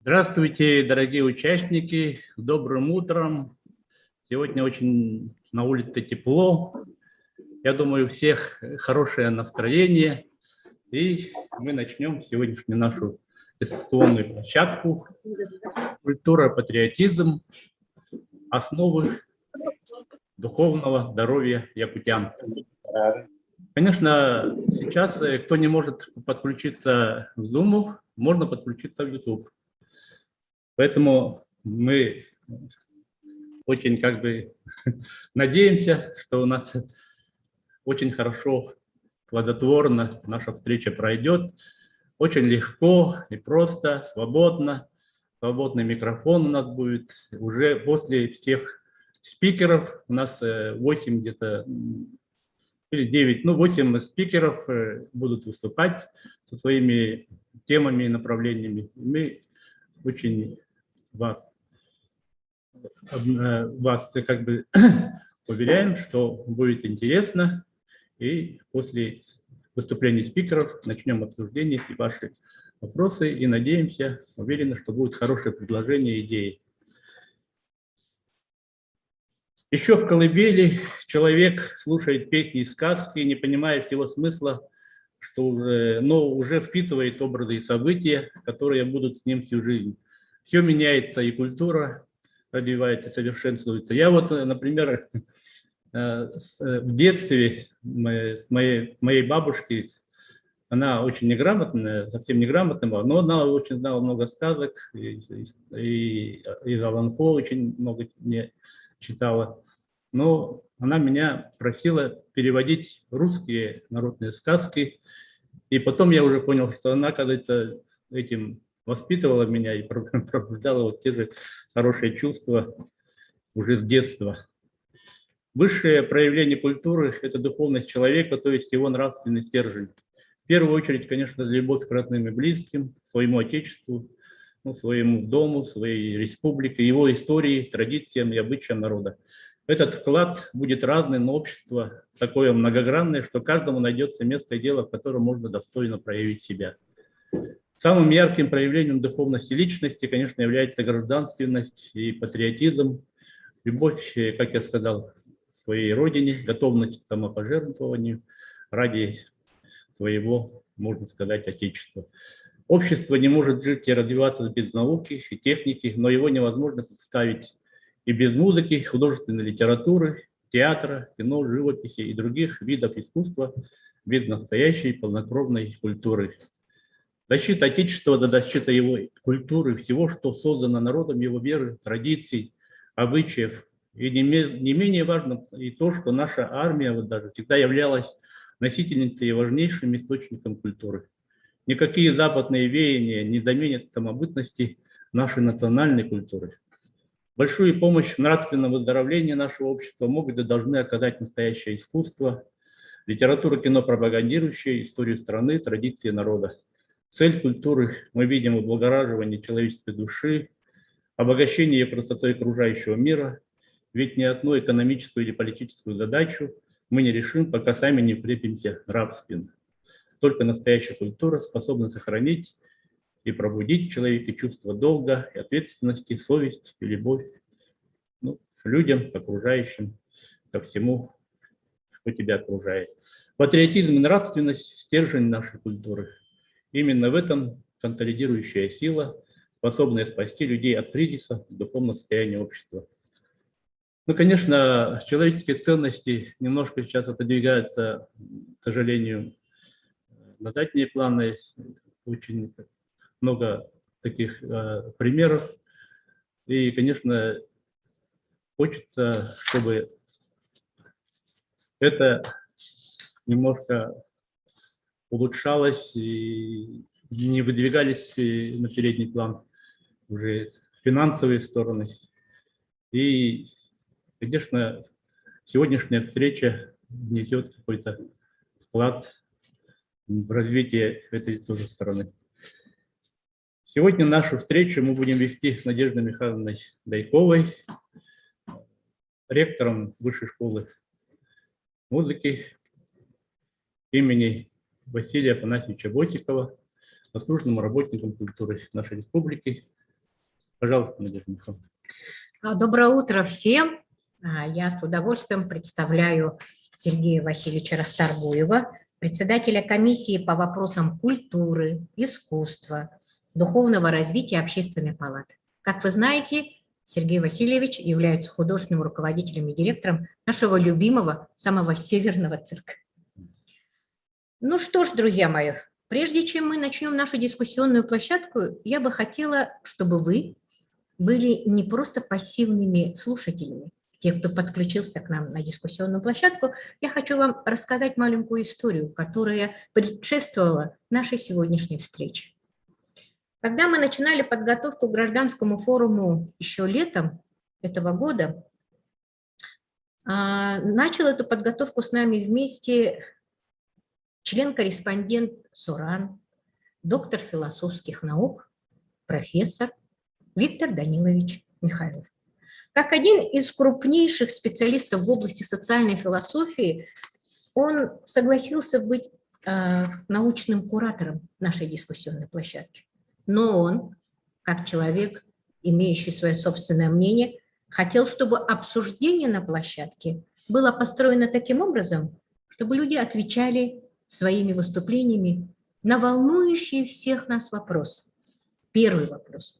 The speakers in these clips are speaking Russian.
Здравствуйте, дорогие участники, добрым утром. Сегодня очень на улице тепло. Я думаю, у всех хорошее настроение. И мы начнем сегодняшнюю нашу дискуссионную площадку «Культура, патриотизм. Основы духовного здоровья якутян». Конечно, сейчас, кто не может подключиться в Zoom, можно подключиться в YouTube. Поэтому мы очень надеемся, что у нас очень хорошо, плодотворно наша встреча пройдет. Очень легко и просто, свободно. Свободный микрофон у нас будет. Уже после всех спикеров, у нас 8 где-то, или 9, 8 спикеров будут выступать со своими темами и направлениями. Мы очень вас уверяем, что будет интересно, и после выступлений спикеров начнем обсуждение и ваши вопросы, и надеемся, уверены, что будут хорошие предложения и идеи. Еще в колыбели человек слушает песни и сказки, не понимая всего смысла, но уже впитывает образы и события, которые будут с ним всю жизнь. Все меняется, и культура развивается, совершенствуется. Я например, в детстве с моей бабушки, она очень неграмотная, совсем неграмотная была, но она очень знала много сказок, и Алан По очень много не читала. Но она меня просила переводить русские народные сказки, и потом я уже понял, что она, кажется, этим воспитывала меня и пробуждала вот те же хорошие чувства уже с детства. Высшее проявление культуры – это духовность человека, то есть его нравственный стержень. В первую очередь, конечно, любовь к родным и близким, своему отечеству, своему дому, своей республике, его истории, традициям и обычаям народа. Этот вклад будет разный, но общество такое многогранное, что каждому найдется место и дело, в котором можно достойно проявить себя. Самым ярким проявлением духовности личности, конечно, является гражданственность и патриотизм, любовь, как я сказал, к своей родине, готовность к самопожертвованию ради своего, можно сказать, отечества. Общество не может жить и развиваться без науки и техники, но его невозможно представить и без музыки, художественной литературы, театра, кино, живописи и других видов искусства, без настоящей полнокровной культуры. Защита Отечества до защиты его культуры, всего, что создано народом, его веры, традиций, обычаев. И не менее важно и то, что наша армия даже всегда являлась носительницей и важнейшим источником культуры. Никакие западные веяния не заменят самобытности нашей национальной культуры. Большую помощь в нравственном выздоровлении нашего общества могут и должны оказать настоящее искусство, литература, кино, пропагандирующие историю страны, традиции народа. Цель культуры мы видим в облагораживании человеческой души, обогащении ее красотой окружающего мира, ведь ни одну экономическую или политическую задачу мы не решим, пока сами не укрепимся нравственно. Только настоящая культура способна сохранить и пробудить в человеке чувство долга и ответственности, совесть и любовь к людям, к окружающим, ко всему, что тебя окружает. Патриотизм и нравственность – стержень нашей культуры. Именно в этом консолидирующая сила, способная спасти людей от кризиса в духовном состоянии общества. Конечно, человеческие ценности немножко сейчас отодвигаются, к сожалению, на задние планы. Очень много таких примеров. И, конечно, хочется, чтобы это немножко улучшалось и не выдвигались на передний план уже финансовые стороны. И, конечно, сегодняшняя встреча внесет какой-то вклад в развитие этой тоже стороны. Сегодня нашу встречу мы будем вести с Надеждой Михайловной Дайковой, ректором Высшей школы музыки имени Василия Афанасьевича Войцехова, заслуженным работником культуры нашей республики, Пожалуйста, Надежда Михайловна. Доброе утро всем. Я с удовольствием представляю Сергея Васильевича Расторгуева, председателя комиссии по вопросам культуры, искусства, духовного развития Общественной палаты. Как вы знаете, Сергей Васильевич является художественным руководителем и директором нашего любимого, самого северного цирка. Ну что ж, друзья мои, прежде чем мы начнем нашу дискуссионную площадку, я бы хотела, чтобы вы были не просто пассивными слушателями, те, кто подключился к нам на дискуссионную площадку. Я хочу вам рассказать маленькую историю, которая предшествовала нашей сегодняшней встрече. Когда мы начинали подготовку к гражданскому форуму еще летом этого года, начал эту подготовку с нами вместе член-корреспондент СОРАН, доктор философских наук, профессор Виктор Данилович Михайлов. Как один из крупнейших специалистов в области социальной философии, он согласился быть научным куратором нашей дискуссионной площадки. Но он, как человек, имеющий свое собственное мнение, хотел, чтобы обсуждение на площадке было построено таким образом, чтобы люди отвечали своими выступлениями на волнующие всех нас вопросы. Первый вопрос.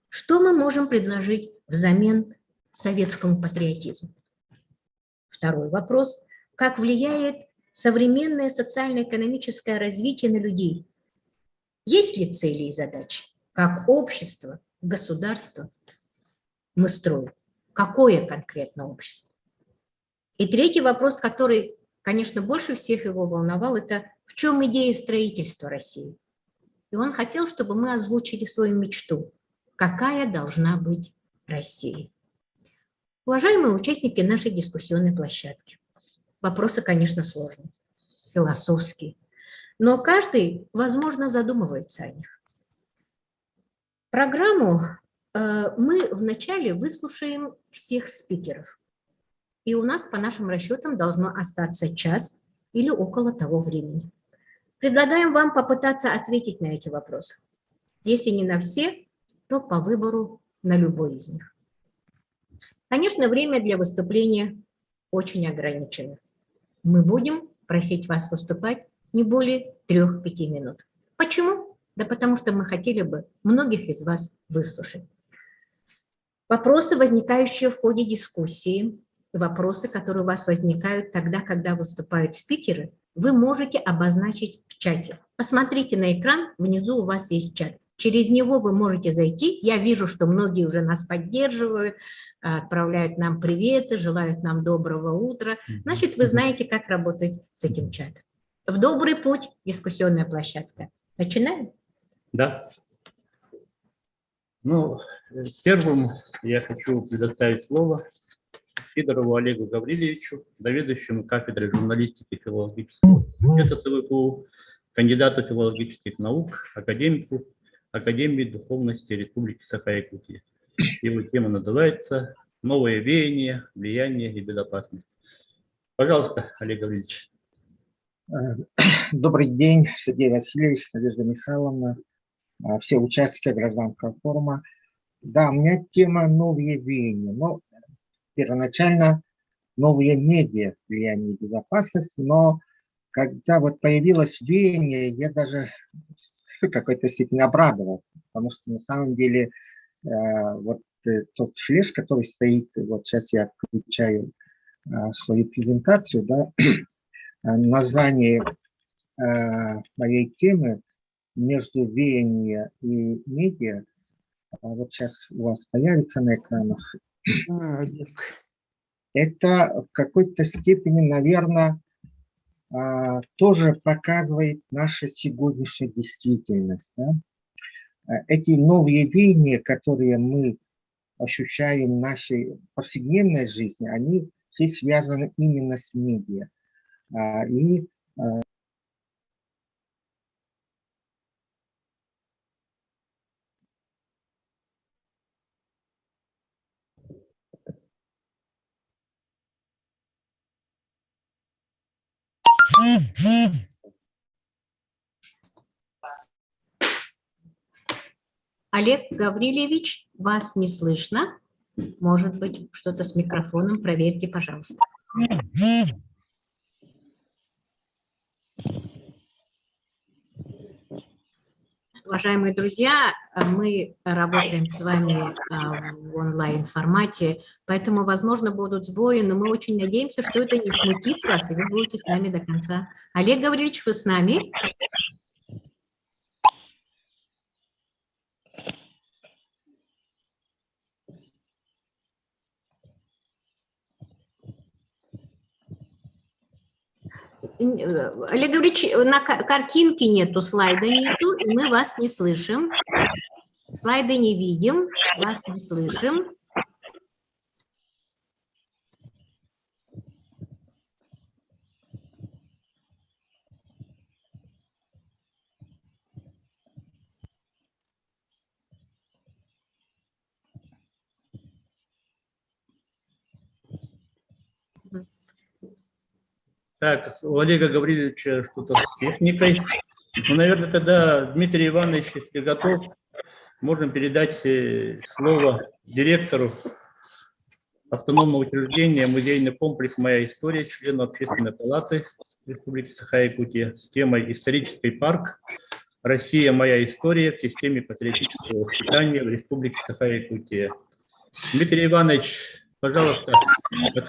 Что мы можем предложить взамен советскому патриотизму? Второй вопрос. Как влияет современное социально-экономическое развитие на людей? Есть ли цели и задачи? Как общество, государство мы строим? Какое конкретно общество? И третий вопрос, который, конечно, больше всех его волновал, это в чем идея строительства России? И он хотел, чтобы мы озвучили свою мечту. Какая должна быть Россия? Уважаемые участники нашей дискуссионной площадки, вопросы, конечно, сложные, философские, но каждый, возможно, задумывается о них. Программу мы вначале выслушаем всех спикеров, и у нас, по нашим расчетам, должно остаться час или около того времени. Предлагаем вам попытаться ответить на эти вопросы. Если не на все, то по выбору на любой из них. Конечно, время для выступления очень ограничено. Мы будем просить вас выступать не более 3-5 минут. Почему? Да потому что мы хотели бы многих из вас выслушать. Вопросы, возникающие в ходе дискуссии, вопросы, которые у вас возникают тогда, когда выступают спикеры, вы можете обозначить в чате. Посмотрите на экран, внизу у вас есть чат. Через него вы можете зайти. Я вижу, что многие уже нас поддерживают, отправляют нам приветы, желают нам доброго утра. Значит, вы знаете, как работать с этим чатом. В добрый путь, дискуссионная площадка. Начинаем? Да. Ну, первым я хочу предоставить слово Сидорову Олегу Гавриловичу, заведующему кафедрой журналистики филологического факультета СВПУ, кандидату филологических наук, академику Академии духовности Республики Саха-Якутия. Его тема называется «Новое веяние, влияние и безопасность». Пожалуйста, Олег Гаврилович. Добрый день, Сергей Васильевич, Надежда Михайловна, все участники гражданского форума. Да, у меня тема «Новые веяния». Но первоначально новые медиа, влияние и безопасность, но когда вот появилось веяние, я даже в какой-то степени обрадовался, потому что на самом деле вот тот флеш, который стоит, вот сейчас я включаю свою презентацию, да, название моей темы «Между веяние и медиа». Вот сейчас у вас появится на экранах. Это в какой-то степени, наверное, тоже показывает нашу сегодняшнюю действительность. Да? Эти новые веяния, которые мы ощущаем в нашей повседневной жизни, они все связаны именно с медиа. И Олег Гаврилевич, вас не слышно. Может быть, что-то с микрофоном. Проверьте, пожалуйста. Уважаемые друзья, мы работаем с вами в онлайн-формате, поэтому, возможно, будут сбои, но мы очень надеемся, что это не смутит вас, и вы будете с нами до конца. Олег Гаврилович, вы с нами? Олег Гаврилович, на картинке нету, слайда нету, и мы вас не слышим. Слайды не видим, вас не слышим. Так, у Олега Гавриловича что-то с техникой. Ну, наверное, тогда, Дмитрий Иванович, если готов, можем передать слово директору автономного учреждения «Музейный комплекс «Моя история», члену Общественной палаты Республики Саха-Якутия с темой «Исторический парк. Россия. Моя история в системе патриотического воспитания в Республике Саха-Якутия». Дмитрий Иванович, пожалуйста.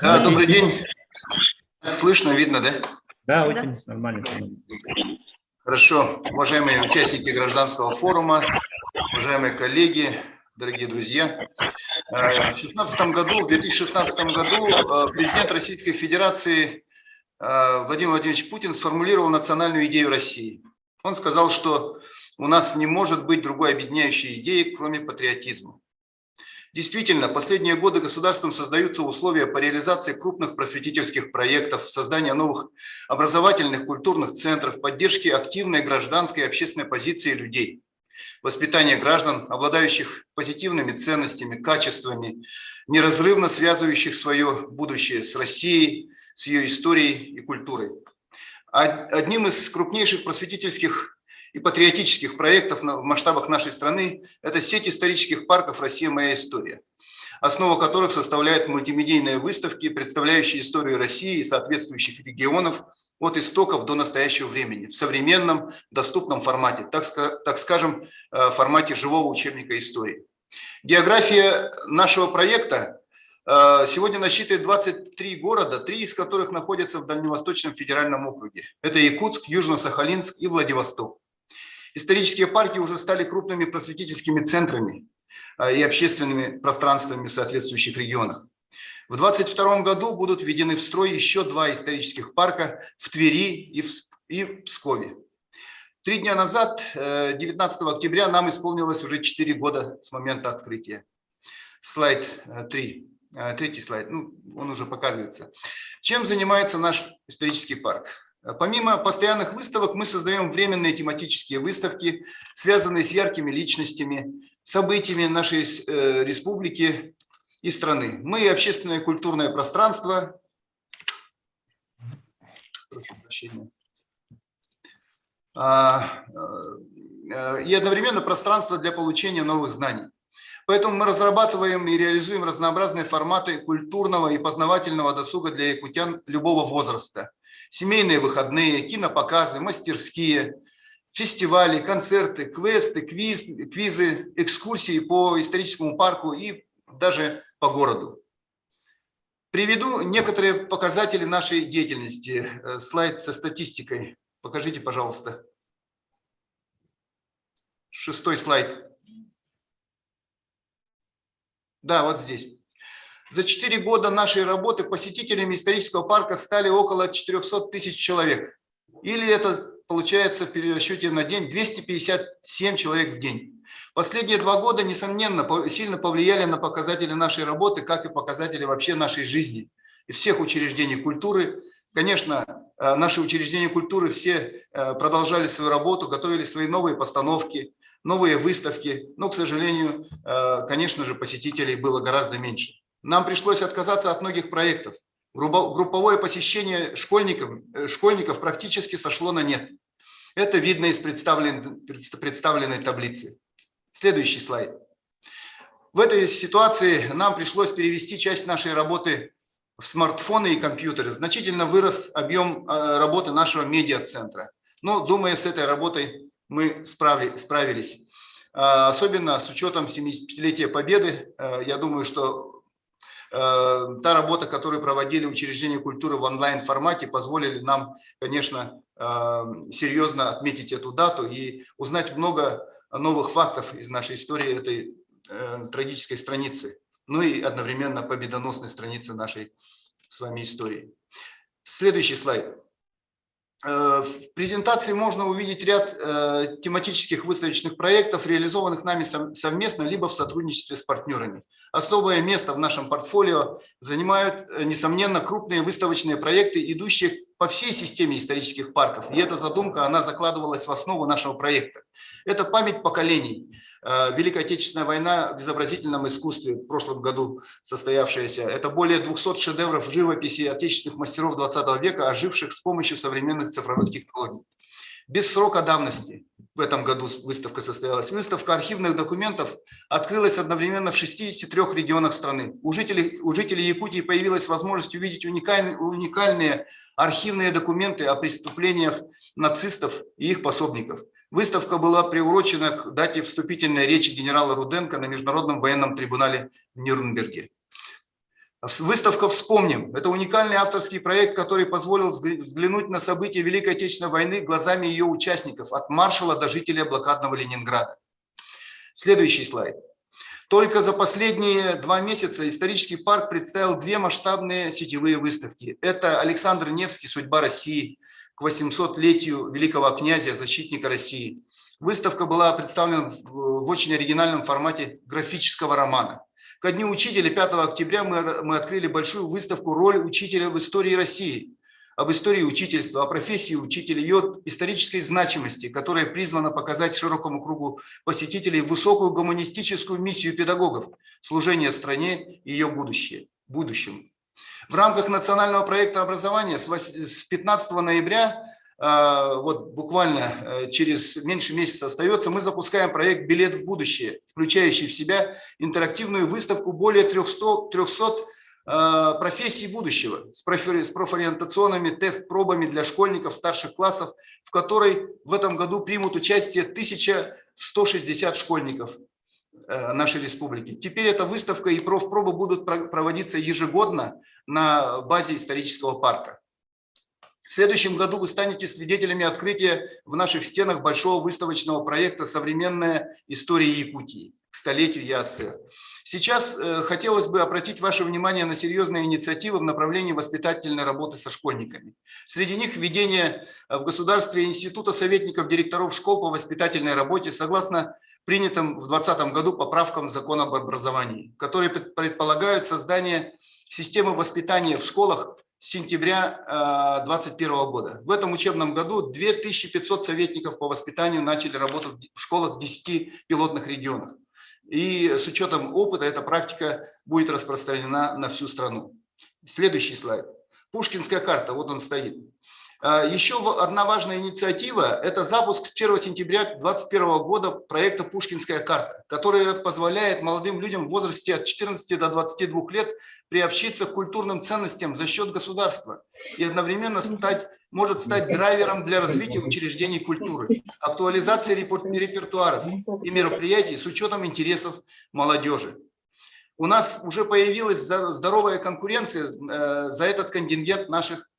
Да, добрый день. Слышно, видно, да? Да, очень нормально. Хорошо. Уважаемые участники гражданского форума, уважаемые коллеги, дорогие друзья. В 2016 году президент Российской Федерации Владимир Владимирович Путин сформулировал национальную идею России. Он сказал, что у нас не может быть другой объединяющей идеи, кроме патриотизма. Действительно, в последние годы государством создаются условия по реализации крупных просветительских проектов, создания новых образовательных, культурных центров, поддержки активной гражданской и общественной позиции людей, воспитания граждан, обладающих позитивными ценностями, качествами, неразрывно связывающих свое будущее с Россией, с ее историей и культурой. Одним из крупнейших просветительских и патриотических проектов в масштабах нашей страны – это сеть исторических парков «Россия. Моя история», основу которых составляют мультимедийные выставки, представляющие историю России и соответствующих регионов от истоков до настоящего времени в современном, доступном формате, так скажем, формате живого учебника истории. География нашего проекта сегодня насчитывает 23 города, 3 из которых находятся в Дальневосточном федеральном округе. Это Якутск, Южно-Сахалинск и Владивосток. Исторические парки уже стали крупными просветительскими центрами и общественными пространствами в соответствующих регионах. В 2022 году будут введены в строй еще 2 исторических парка в Твери и в Пскове. 3 дня назад, 19 октября, нам исполнилось уже 4 года с момента открытия. Слайд 3. Третий слайд, он уже показывается. Чем занимается наш исторический парк? Помимо постоянных выставок, мы создаем временные тематические выставки, связанные с яркими личностями, событиями нашей республики и страны. Мы общественное и культурное пространство, прошу прощения, и одновременно пространство для получения новых знаний. Поэтому мы разрабатываем и реализуем разнообразные форматы культурного и познавательного досуга для якутян любого возраста. Семейные выходные, кинопоказы, мастерские, фестивали, концерты, квесты, квизы, экскурсии по историческому парку и даже по городу. Приведу некоторые показатели нашей деятельности. Слайд со статистикой. Покажите, пожалуйста. 6-й слайд. Да, вот здесь. За 4 года нашей работы посетителями исторического парка стали около 400 тысяч человек. Или это получается в перерасчете на день 257 человек в день. Последние 2 года, несомненно, сильно повлияли на показатели нашей работы, как и показатели вообще нашей жизни и всех учреждений культуры. Конечно, наши учреждения культуры все продолжали свою работу, готовили свои новые постановки, новые выставки, но, к сожалению, конечно же, посетителей было гораздо меньше. Нам пришлось отказаться от многих проектов. Групповое посещение школьников практически сошло на нет. Это видно из представленной таблицы. Следующий слайд. В этой ситуации нам пришлось перевести часть нашей работы в смартфоны и компьютеры. Значительно вырос объем работы нашего медиацентра. Но, думаю, с этой работой мы справились. Особенно с учетом 75-летия Победы. Я думаю, что та работа, которую проводили учреждения культуры в онлайн-формате, позволили нам, конечно, серьезно отметить эту дату и узнать много новых фактов из нашей истории этой трагической страницы, ну и одновременно победоносной страницы нашей с вами истории. Следующий слайд. В презентации можно увидеть ряд тематических выставочных проектов, реализованных нами совместно, либо в сотрудничестве с партнерами. Особое место в нашем портфолио занимают, несомненно, крупные выставочные проекты, идущие по всей системе исторических парков. И эта задумка, она закладывалась в основу нашего проекта. Это память поколений. Великая Отечественная война в изобразительном искусстве в прошлом году состоявшаяся. Это более 200 шедевров живописи отечественных мастеров 20 века, оживших с помощью современных цифровых технологий. Без срока давности в этом году выставка состоялась. Выставка архивных документов открылась одновременно в 63 регионах страны. У жителей Якутии появилась возможность увидеть уникальные архивные документы о преступлениях нацистов и их пособников. Выставка была приурочена к дате вступительной речи генерала Руденко на Международном военном трибунале в Нюрнберге. Выставка «Вспомним» – это уникальный авторский проект, который позволил взглянуть на события Великой Отечественной войны глазами ее участников, от маршала до жителя блокадного Ленинграда. Следующий слайд. Только за последние 2 месяца исторический парк представил 2 масштабные сетевые выставки. Это Александр Невский «Судьба России» к 800-летию великого князя, защитника России. Выставка была представлена в очень оригинальном формате графического романа. Ко Дню Учителя 5 октября мы открыли большую выставку «Роль учителя в истории России», об истории учительства, о профессии учителя, ее исторической значимости, которая призвана показать широкому кругу посетителей высокую гуманистическую миссию педагогов, служение стране и ее будущему. В рамках национального проекта образования с 15 ноября, вот буквально через меньше месяца остается, мы запускаем проект «Билет в будущее», включающий в себя интерактивную выставку более 300 профессий будущего с профориентационными тест-пробами для школьников старших классов, в которой в этом году примут участие 1160 школьников нашей республики. Теперь эта выставка и профпробы будут проводиться ежегодно на базе исторического парка. В следующем году вы станете свидетелями открытия в наших стенах большого выставочного проекта «Современная история Якутии» к столетию ЯССР. Сейчас хотелось бы обратить ваше внимание на серьезные инициативы в направлении воспитательной работы со школьниками. Среди них введение в государстве института советников директоров школ по воспитательной работе согласно принятым в 2020 году поправкам закона об образовании, которые предполагают создание системы воспитания в школах с сентября 2021 года. В этом учебном году 2500 советников по воспитанию начали работать в школах в 10 пилотных регионах. И с учетом опыта эта практика будет распространена на всю страну. Следующий слайд. Пушкинская карта, вот он стоит. Еще одна важная инициатива – это запуск с 1 сентября 2021 года проекта «Пушкинская карта», которая позволяет молодым людям в возрасте от 14 до 22 лет приобщиться к культурным ценностям за счет государства и одновременно может стать драйвером для развития учреждений культуры, актуализации репертуаров и мероприятий с учетом интересов молодежи. У нас уже появилась здоровая конкуренция за этот контингент наших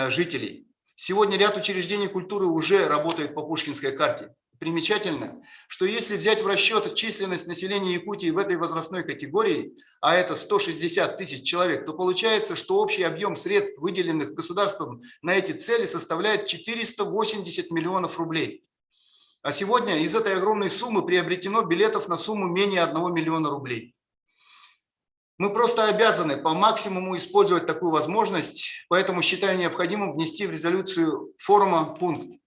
жителей. Сегодня ряд учреждений культуры уже работает по Пушкинской карте. Примечательно, что если взять в расчет численность населения Якутии в этой возрастной категории, а это 160 тысяч человек, то получается, что общий объем средств, выделенных государством на эти цели, составляет 480 миллионов рублей. А сегодня из этой огромной суммы приобретено билетов на сумму менее 1 миллиона рублей. Мы просто обязаны по максимуму использовать такую возможность, поэтому считаю необходимым внести в резолюцию форума пункт.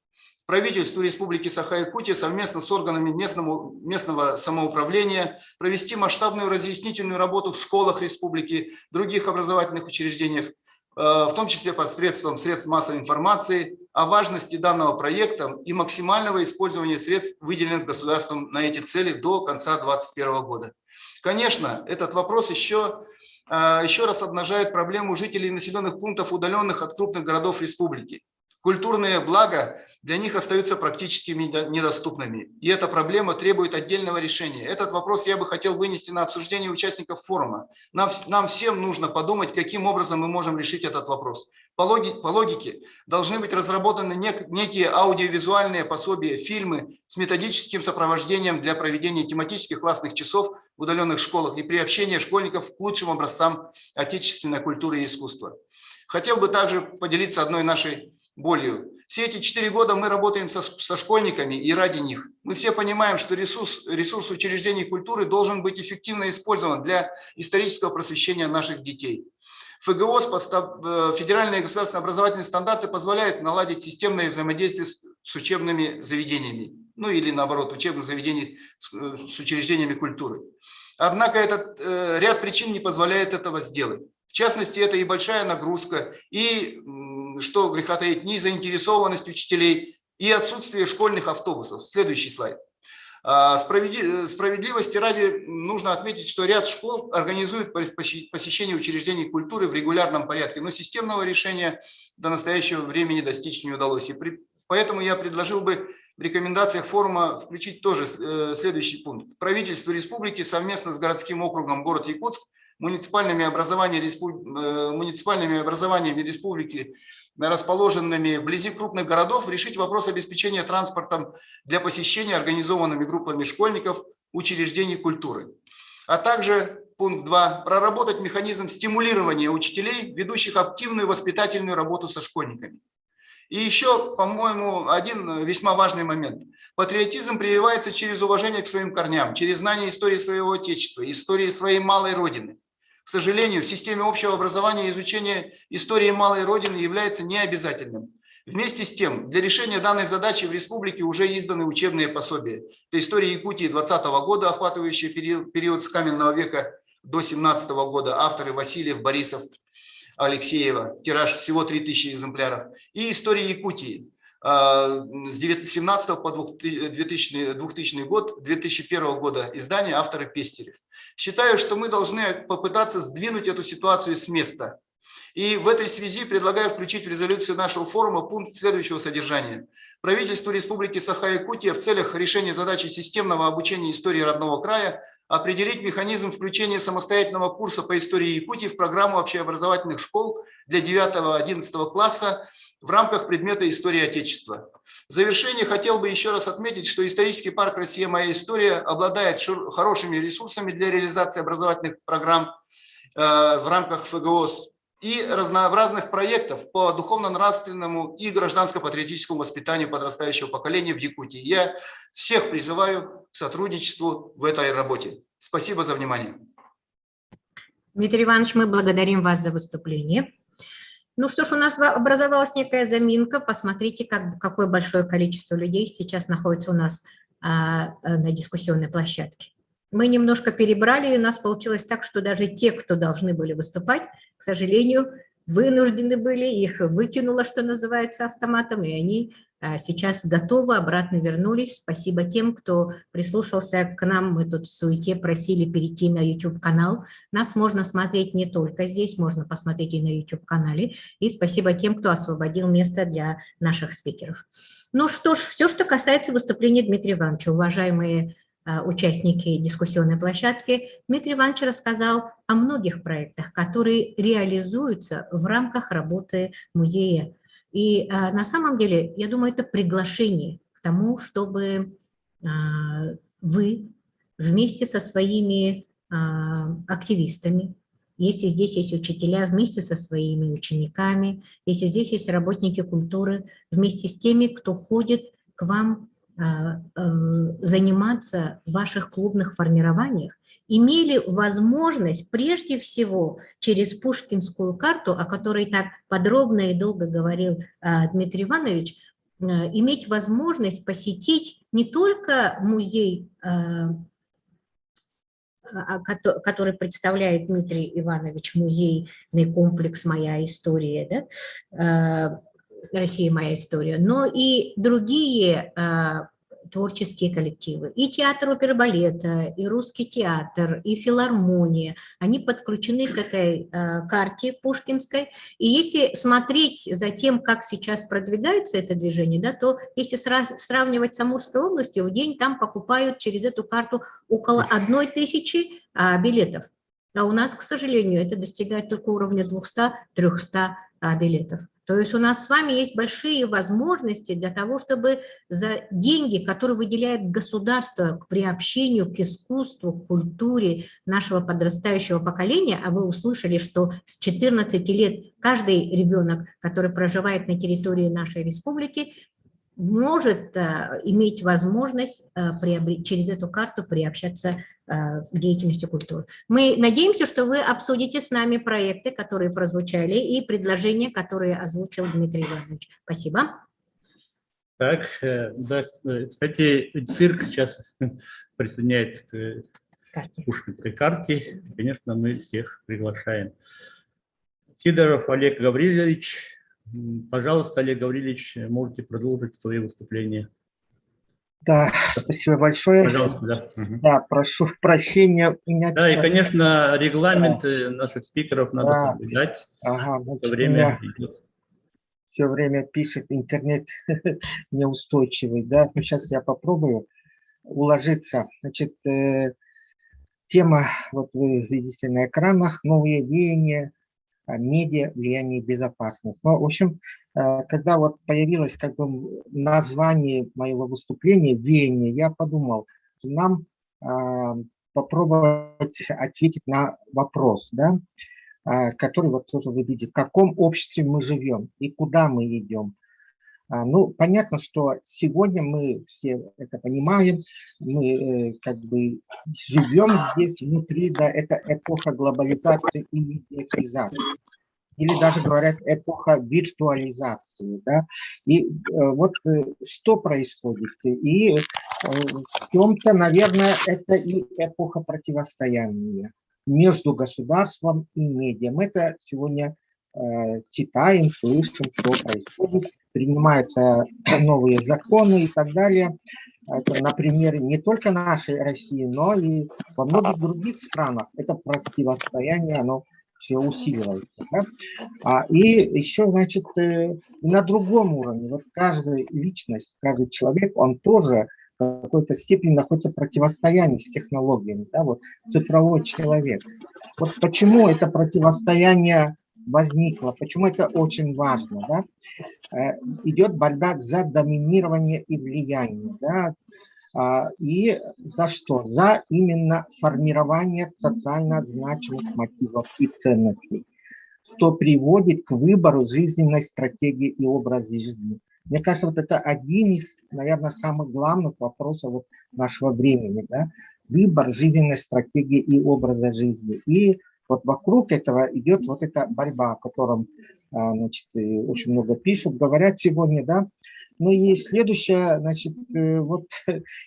Правительству Республики Саха-Якутия совместно с органами местного самоуправления провести масштабную разъяснительную работу в школах республики, других образовательных учреждениях в том числе посредством средств массовой информации, о важности данного проекта и максимального использования средств, выделенных государством на эти цели до конца 2021 года. Конечно, этот вопрос еще раз обнажает проблему жителей населенных пунктов, удаленных от крупных городов республики. Культурные блага для них остаются практически недоступными, и эта проблема требует отдельного решения. Этот вопрос я бы хотел вынести на обсуждение участников форума. Нам всем нужно подумать, каким образом мы можем решить этот вопрос. По логике должны быть разработаны некие аудиовизуальные пособия, фильмы с методическим сопровождением для проведения тематических классных часов в удаленных школах и приобщения школьников к лучшим образцам отечественной культуры и искусства. Хотел бы также поделиться одной нашей болью. Все эти 4 года мы работаем со школьниками и ради них. Мы все понимаем, что ресурс учреждений культуры должен быть эффективно использован для исторического просвещения наших детей. ФГОС, федеральные и государственные образовательные стандарты позволяют наладить системное взаимодействие с учебными заведениями, ну или наоборот, учебных заведений с учреждениями культуры. Однако этот ряд причин не позволяет этого сделать. В частности, это и большая нагрузка, и, что греха таить, незаинтересованность учителей, и отсутствие школьных автобусов. Следующий слайд. Справедливости ради нужно отметить, что ряд школ организует посещение учреждений культуры в регулярном порядке, но системного решения до настоящего времени достичь не удалось. И поэтому я предложил бы в рекомендациях форума включить тоже следующий пункт. Правительство республики совместно с городским округом город Якутск, муниципальными образованиями республики, расположенными вблизи крупных городов, решить вопрос обеспечения транспортом для посещения организованными группами школьников учреждений культуры. А также пункт 2. Проработать механизм стимулирования учителей, ведущих активную воспитательную работу со школьниками. И еще, по-моему, один весьма важный момент. Патриотизм прививается через уважение к своим корням, через знание истории своего отечества, истории своей малой родины. К сожалению, в системе общего образования изучение истории малой родины является необязательным. Вместе с тем, для решения данной задачи в республике уже изданы учебные пособия. Это история Якутии 2020 года, охватывающая период с каменного века до 17 года, авторы Васильев, Борисов, Алексеева, тираж всего 3000 экземпляров. И история Якутии с 1917 по 2000 год, 2001 года издания, авторы Пестерев. Считаю, что мы должны попытаться сдвинуть эту ситуацию с места. И в этой связи предлагаю включить в резолюцию нашего форума пункт следующего содержания. Правительству Республики Саха-Якутия в целях решения задачи системного обучения истории родного края определить механизм включения самостоятельного курса по истории Якутии в программу общеобразовательных школ для 9-11 класса в рамках предмета «История Отечества». В завершение хотел бы еще раз отметить, что исторический парк «Россия. Моя история» обладает хорошими ресурсами для реализации образовательных программ в рамках ФГОС и разнообразных проектов по духовно-нравственному и гражданско-патриотическому воспитанию подрастающего поколения в Якутии. Я всех призываю к сотрудничеству в этой работе. Спасибо за внимание. Дмитрий Иванович, мы благодарим вас за выступление. Ну что ж, у нас образовалась некая заминка. Посмотрите, какое большое количество людей сейчас находится у нас на дискуссионной площадке. Мы немножко перебрали, и у нас получилось так, что даже те, кто должны были выступать, к сожалению, вынуждены были, их выкинуло, что называется, автоматом, и они сейчас готовы, обратно вернулись. Спасибо тем, кто прислушался к нам. Мы тут в суете просили перейти на YouTube-канал. Нас можно смотреть не только здесь, можно посмотреть и на YouTube-канале. И спасибо тем, кто освободил место для наших спикеров. Ну что ж, все, что касается выступления Дмитрия Ивановича, уважаемые участники дискуссионной площадки, Дмитрий Иванович рассказал о многих проектах, которые реализуются в рамках работы музея. И на самом деле, я думаю, это приглашение к тому, чтобы вы вместе со своими активистами, если здесь есть учителя, вместе со своими учениками, если здесь есть работники культуры, вместе с теми, кто ходит к вам заниматься в ваших клубных формированиях, имели возможность прежде всего через Пушкинскую карту, о которой так подробно и долго говорил Дмитрий Иванович, иметь возможность посетить не только музей который представляет Дмитрий Иванович, музейный комплекс «Моя история», да, «Россия. Моя история», но и другие творческие коллективы. И театр оперы и балета, и русский театр, и филармония. Они подключены к этой карте пушкинской. И если смотреть за тем, как сейчас продвигается это движение, да, то если сравнивать с Амурской областью, в день там покупают через эту карту около 1000 билетов. А у нас, к сожалению, это достигает только уровня 200-300 билетов. То есть у нас с вами есть большие возможности для того, чтобы за деньги, которые выделяет государство к приобщению к искусству, к культуре нашего подрастающего поколения, а вы услышали, что с 14 лет каждый ребенок, который проживает на территории нашей республики, может иметь возможность через эту карту приобщаться к деятельности культуры. Мы надеемся, что вы обсудите с нами проекты, которые прозвучали, и предложения, которые озвучил Дмитрий Иванович. Спасибо. Так, да, кстати, цирк сейчас присоединяется к пушкинской карте. Конечно, мы всех приглашаем. Сидоров Олег Гаврилович. Пожалуйста, Олег Гаврилович, можете продолжить свое выступление. Да, спасибо большое. Пожалуйста, да. Да, прошу прощения. Да, и, конечно, регламент наших спикеров надо соблюдать. Ага, значит, время идет. Все время пишет интернет неустойчивый. Да, но сейчас я попробую уложиться. Значит, тема, вот вы видите на экранах, новые веяния, медиа, влияние и безопасность. Но, в общем, когда вот появилось как бы название моего выступления «Веяние», я подумал, что нам попробовать ответить на вопрос, да, который вот тоже вы видите, в каком обществе мы живем и куда мы идем. Ну, понятно, что сегодня мы все это понимаем, мы как бы живем здесь внутри, да, это эпоха глобализации и медиатизации. Или даже говорят эпоха виртуализации, да. И вот что происходит? И в чем-то, наверное, это и эпоха противостояния между государством и медиа. Мы это сегодня читаем, слышим, что происходит, принимаются новые законы и так далее. Это на примере не только нашей России, но и во многих других странах. Это противостояние, оно все усиливается. Да? И еще, значит, на другом уровне, вот каждая личность, каждый человек, он тоже в какой-то степени находится в противостоянии с технологиями, да? Вот цифровой человек. Вот почему это противостояние возникло, почему это очень важно, да? Идет борьба за доминирование и влияние, да? И за что? За именно формирование социально значимых мотивов и ценностей, что приводит к выбору жизненной стратегии и образа жизни. Мне кажется, вот это один из, наверное, самых главных вопросов вот нашего времени, да? Выбор жизненной стратегии и образа жизни. И вот вокруг этого идет вот эта борьба, о котором, значит, очень много пишут, говорят сегодня, да. Ну и следующее, значит, вот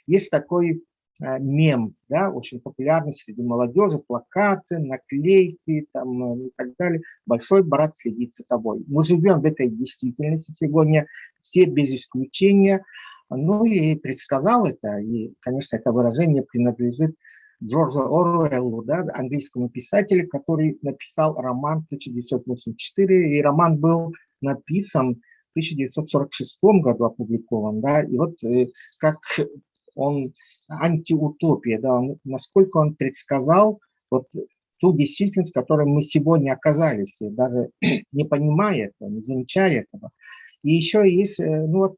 есть такой мем, да, очень популярный среди молодежи, плакаты, наклейки там, и так далее. «Большой брат следит за тобой». Мы живем в этой действительности сегодня, все без исключения. Ну и предсказал это, и, конечно, это выражение принадлежит Джорджу Оруэллу, да, английскому писателю, который написал роман 1984, и роман был написан в 1946 году, опубликован, да, и вот как он, антиутопия, да, насколько он предсказал вот ту действительность, в которой мы сегодня оказались, даже не понимая этого, не замечая этого. И еще есть, ну вот,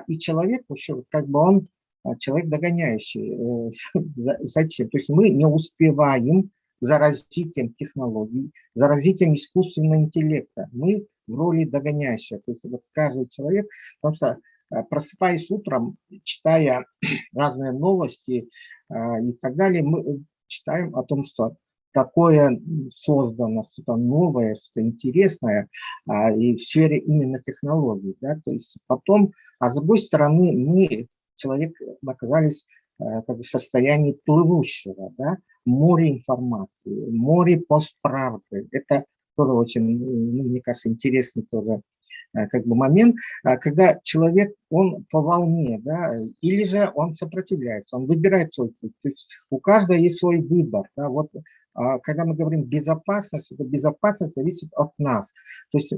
и человек, вообще, как бы он человек догоняющий. Зачем? То есть мы не успеваем за развитием технологий, за развитием искусственного интеллекта. Мы в роли догоняющего. То есть вот каждый человек, потому что просыпаясь утром, читая разные новости и так далее, мы читаем о том, что такое создано, что-то новое, что-то интересное и в сфере именно технологий. Да? То есть потом, а с другой стороны, мы, человек, оказались как бы состоянии плывущего, да, море информации, море постправды. Это тоже очень, ну, мне кажется, интересный тоже как бы момент, когда человек, он по волне, да, или же он сопротивляется, он выбирает свой путь. То есть у каждого есть свой выбор. Да, вот, когда мы говорим безопасность, это безопасность зависит от нас. То есть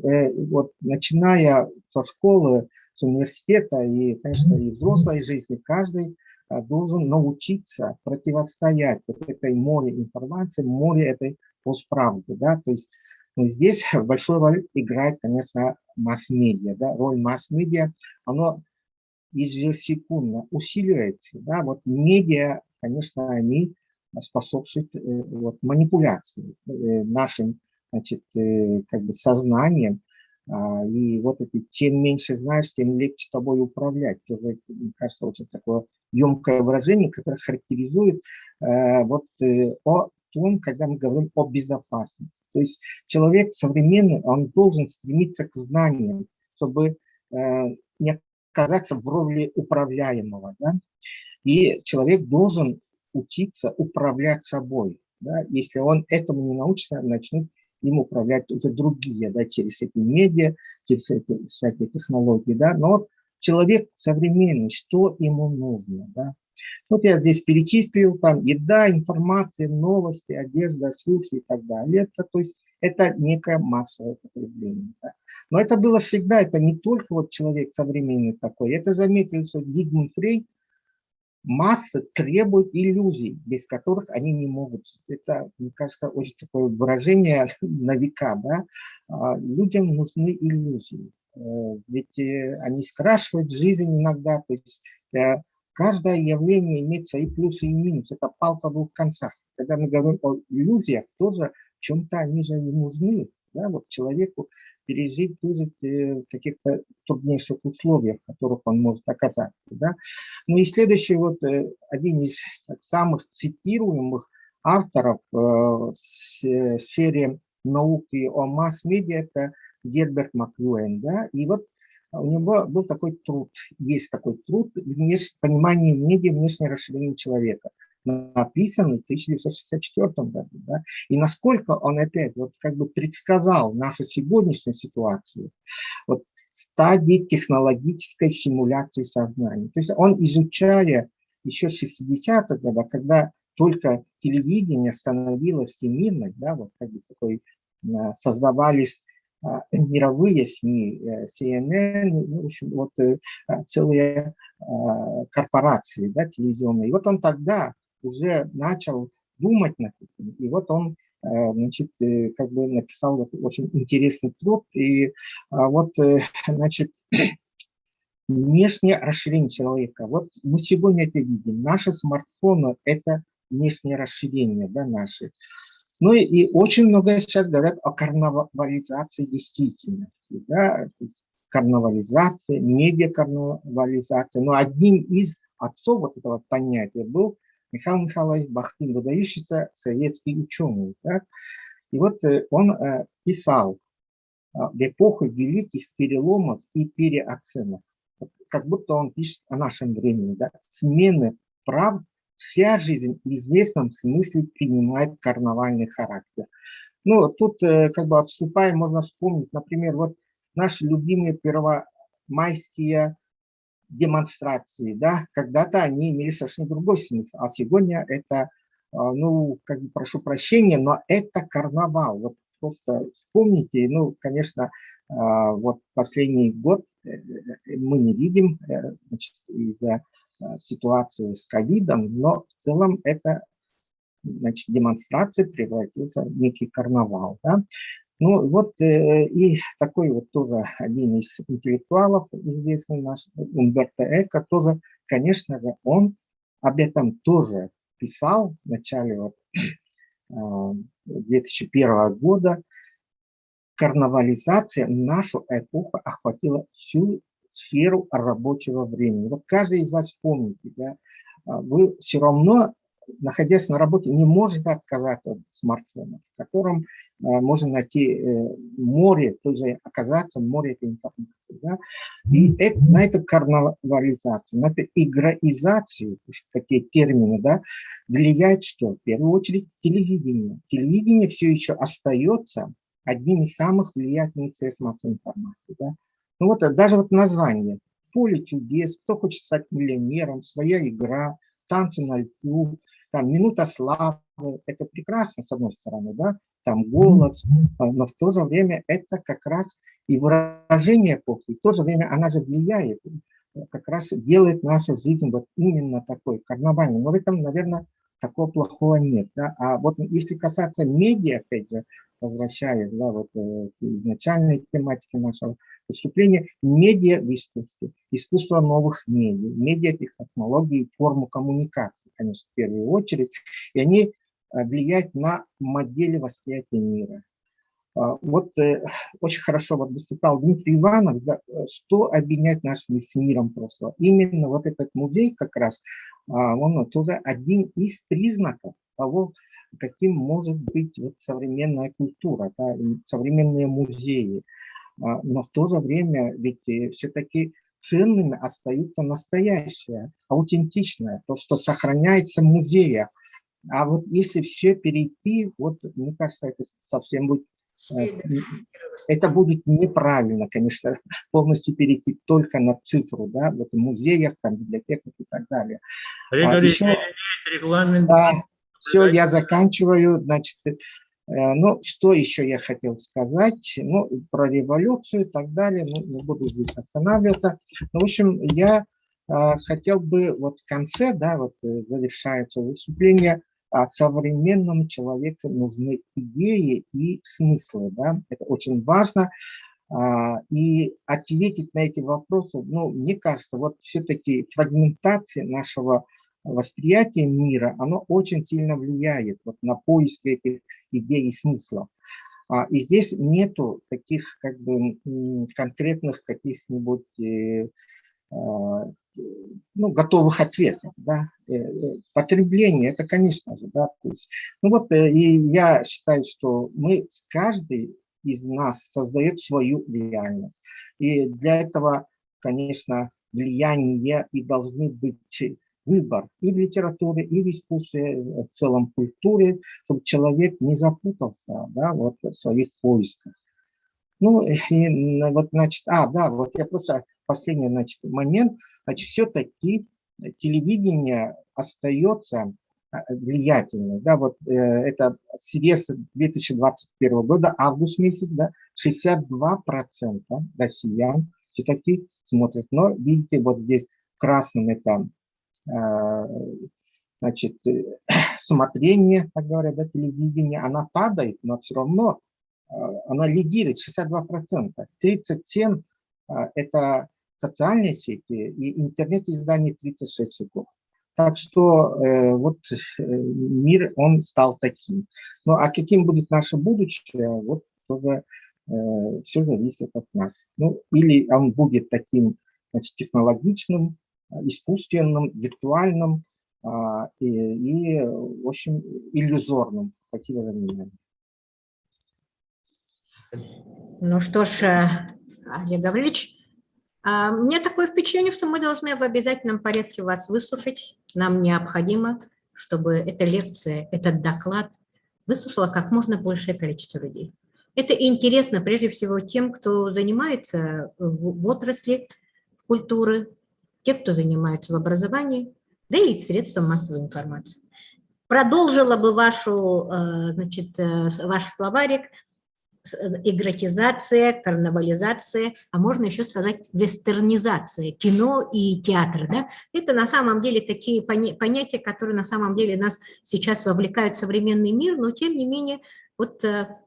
вот, начиная со школы, с университета и, конечно, и взрослой жизни, каждый должен научиться противостоять вот этой море информации, море этой постправды. Да, то есть здесь большую роль играет, конечно, масс-медиа. Да? Роль масс-медиа, оно ежесекундно усиливается. Да? Вот медиа, конечно, они способствуют вот, манипуляции нашим, значит, как бы сознанием. И вот это, чем меньше знаешь, тем легче тобой управлять. Тоже, мне кажется, очень такое емкое выражение, которое характеризует вот о том, когда мы говорим о безопасности. То есть человек современный, он должен стремиться к знаниям, чтобы не оказаться в роли управляемого. Да? И человек должен учиться управлять собой. Да? Если он этому не научится, начнут им управлять уже другие, да, через эти медиа, через эти всякие технологии. Да? Но вот человек современный, что ему нужно? Да? Вот я здесь перечислил, там еда, информация, новости, одежда, слухи и так далее. Это, то есть это некое массовое потребление. Да. Но это было всегда, это не только вот человек современный такой. Это заметил, что Зигмунд Фрейд, массы требуют иллюзий, без которых они не могут. Это, мне кажется, очень такое выражение на века. Да. Людям нужны иллюзии. Ведь они скрашивают жизнь иногда. То есть каждое явление имеет свои плюсы и минусы. Это палка в двух концах. Когда мы говорим о иллюзиях, тоже в чем-то они же не нужны. Да? Вот человеку пережить выжить в каких-то труднейших условиях, в которых он может оказаться. Да? Ну и следующий, вот один из самых цитируемых авторов в сфере науки о масс-медиа, это Герберт Маклюэн. Да? И вот у него был такой труд, есть такой труд «Понимание медиа, внешнее расширение человека», написанный в 1964 году. Да? И насколько он опять вот как бы предсказал нашу сегодняшнюю ситуацию, вот стадии технологической симуляции сознания. То есть он, изучая еще 60-х годах, когда только телевидение становилось всемирным, да, вот как бы такой, создавались мировые СМИ, CNN, ну, в общем, вот целые корпорации, да, телевизионные. И вот он тогда уже начал думать над этим. И вот он, значит, как бы написал вот очень интересный труд. И вот, значит, внешнее расширение человека. Вот мы сегодня это видим. Наши смартфоны – это внешнее расширение, да, наши. Ну и очень много сейчас говорят о карнавализации действительности. Да? То есть карнавализация, медиакарнавализация. Но одним из отцов вот этого понятия был Михаил Михайлович Бахтин, выдающийся советский ученый. Да? И вот он писал в эпоху великих переломов и переоценок. Как будто он пишет о нашем времени. Да? Смены прав. Вся жизнь в известном смысле принимает карнавальный характер. Ну, тут как бы отступая, можно вспомнить, например, вот наши любимые первомайские демонстрации, да, когда-то они имели совершенно другой смысл, а сегодня это, ну, как бы прошу прощения, но это карнавал. Вот просто вспомните, ну, конечно, вот последний год мы не видим, значит, из-за ситуации с ковидом, но в целом это, значит, демонстрация превратился в некий карнавал. Да? Ну вот и такой вот тоже один из интеллектуалов, известный наш Умберто Эко, тоже, конечно же, он об этом тоже писал в начале вот, 2001 года. Карнавализация нашу эпоху охватила всю сферу рабочего времени. Вот каждый из вас помните, да, вы все равно находясь на работе, не может отказаться от смартфона, в котором можно найти море, тоже оказаться море этой информации. Да? И на эту карнавализацию, на эту игроизацию, такие термины, да, влияет что? В первую очередь телевидение. Телевидение все еще остается одним из самых влиятельных средств массовой информации. Да? Ну вот даже вот название «Поле чудес», «Кто хочет стать миллионером», «Своя игра», «Танцы на льду», там «Минута славы». Это прекрасно, с одной стороны, да, там «Голос», но в то же время это как раз и выражение эпохи, в то же время она же влияет, как раз делает нашу жизнь вот именно такой карнавальной. Но в этом, наверное, такого плохого нет. Да? А вот если касаться медиа, опять же, возвращаясь, да, вот, к изначальной тематике нашего выступления, медиа в искусстве, искусство новых медиа, медиатехнологии, форму коммуникации, конечно, в первую очередь, и они влияют на модели восприятия мира. Вот очень хорошо вот выступал Дмитрий Иванов, да, что объединяет наш мир с миром прошлого. Именно вот этот музей как раз, он тоже один из признаков того, каким может быть вот современная культура, да, современные музеи. Но в то же время ведь все-таки ценными остаются настоящее, аутентичное, то, что сохраняется в музеях. А вот если все перейти, вот мне кажется, это совсем будет, это будет неправильно, конечно, полностью перейти только на цифру, да, вот в музеях, там, библиотеках и так далее. Еще, регламент. да, все, я заканчиваю, значит, ну, что еще я хотел сказать, ну, про революцию и так далее, ну, не буду здесь останавливаться. Ну, в общем, я хотел бы вот в конце, да, вот завершается выступление, современному человеку нужны идеи и смыслы, да, это очень важно. И ответить на эти вопросы, ну, мне кажется, вот все-таки фрагментация нашего восприятия мира, оно очень сильно влияет вот на поиск этих идей и смыслов. И здесь нету таких как бы конкретных каких-нибудь ну, готовых ответов. Да? Потребление, это, конечно же, да, то есть, ну вот, и я считаю, что мы, каждый из нас создает свою реальность. И для этого, конечно, влияние и должны быть выбор и в литературе, и в искусстве, в целом культуре, чтобы человек не запутался, да, вот, в своих поисках. Ну, и вот, значит, да, вот я просто последний, значит, момент, значит, все-таки телевидение остается влиятельным, да, вот это с 2021 года, август месяц, да, 62% россиян все-таки смотрят, но видите, вот здесь красным это, значит, смотрение, так говорят, да, телевидение, она падает, но все равно она лидирует 62%. 37% это социальные сети и интернет-издания 36%. Так что вот мир, он стал таким. Ну а каким будет наше будущее, вот тоже все зависит от нас. Ну или он будет таким, значит, технологичным, искусственным, виртуальным и, в общем, иллюзорным. Спасибо за внимание. Ну что ж, Олег Гаврилович, у меня такое впечатление, что мы должны в обязательном порядке вас выслушать. Нам необходимо, чтобы эта лекция, этот доклад выслушала как можно большее количество людей. Это интересно прежде всего тем, кто занимается в отрасли культуры, те, кто занимается в образовании, да и средством массовой информации. Продолжила бы вашу, значит, ваш словарик игротизация, карнавализация, а можно еще сказать вестернизация кино и театра. Да? Это на самом деле такие понятия, которые на самом деле нас сейчас вовлекают в современный мир, но тем не менее вот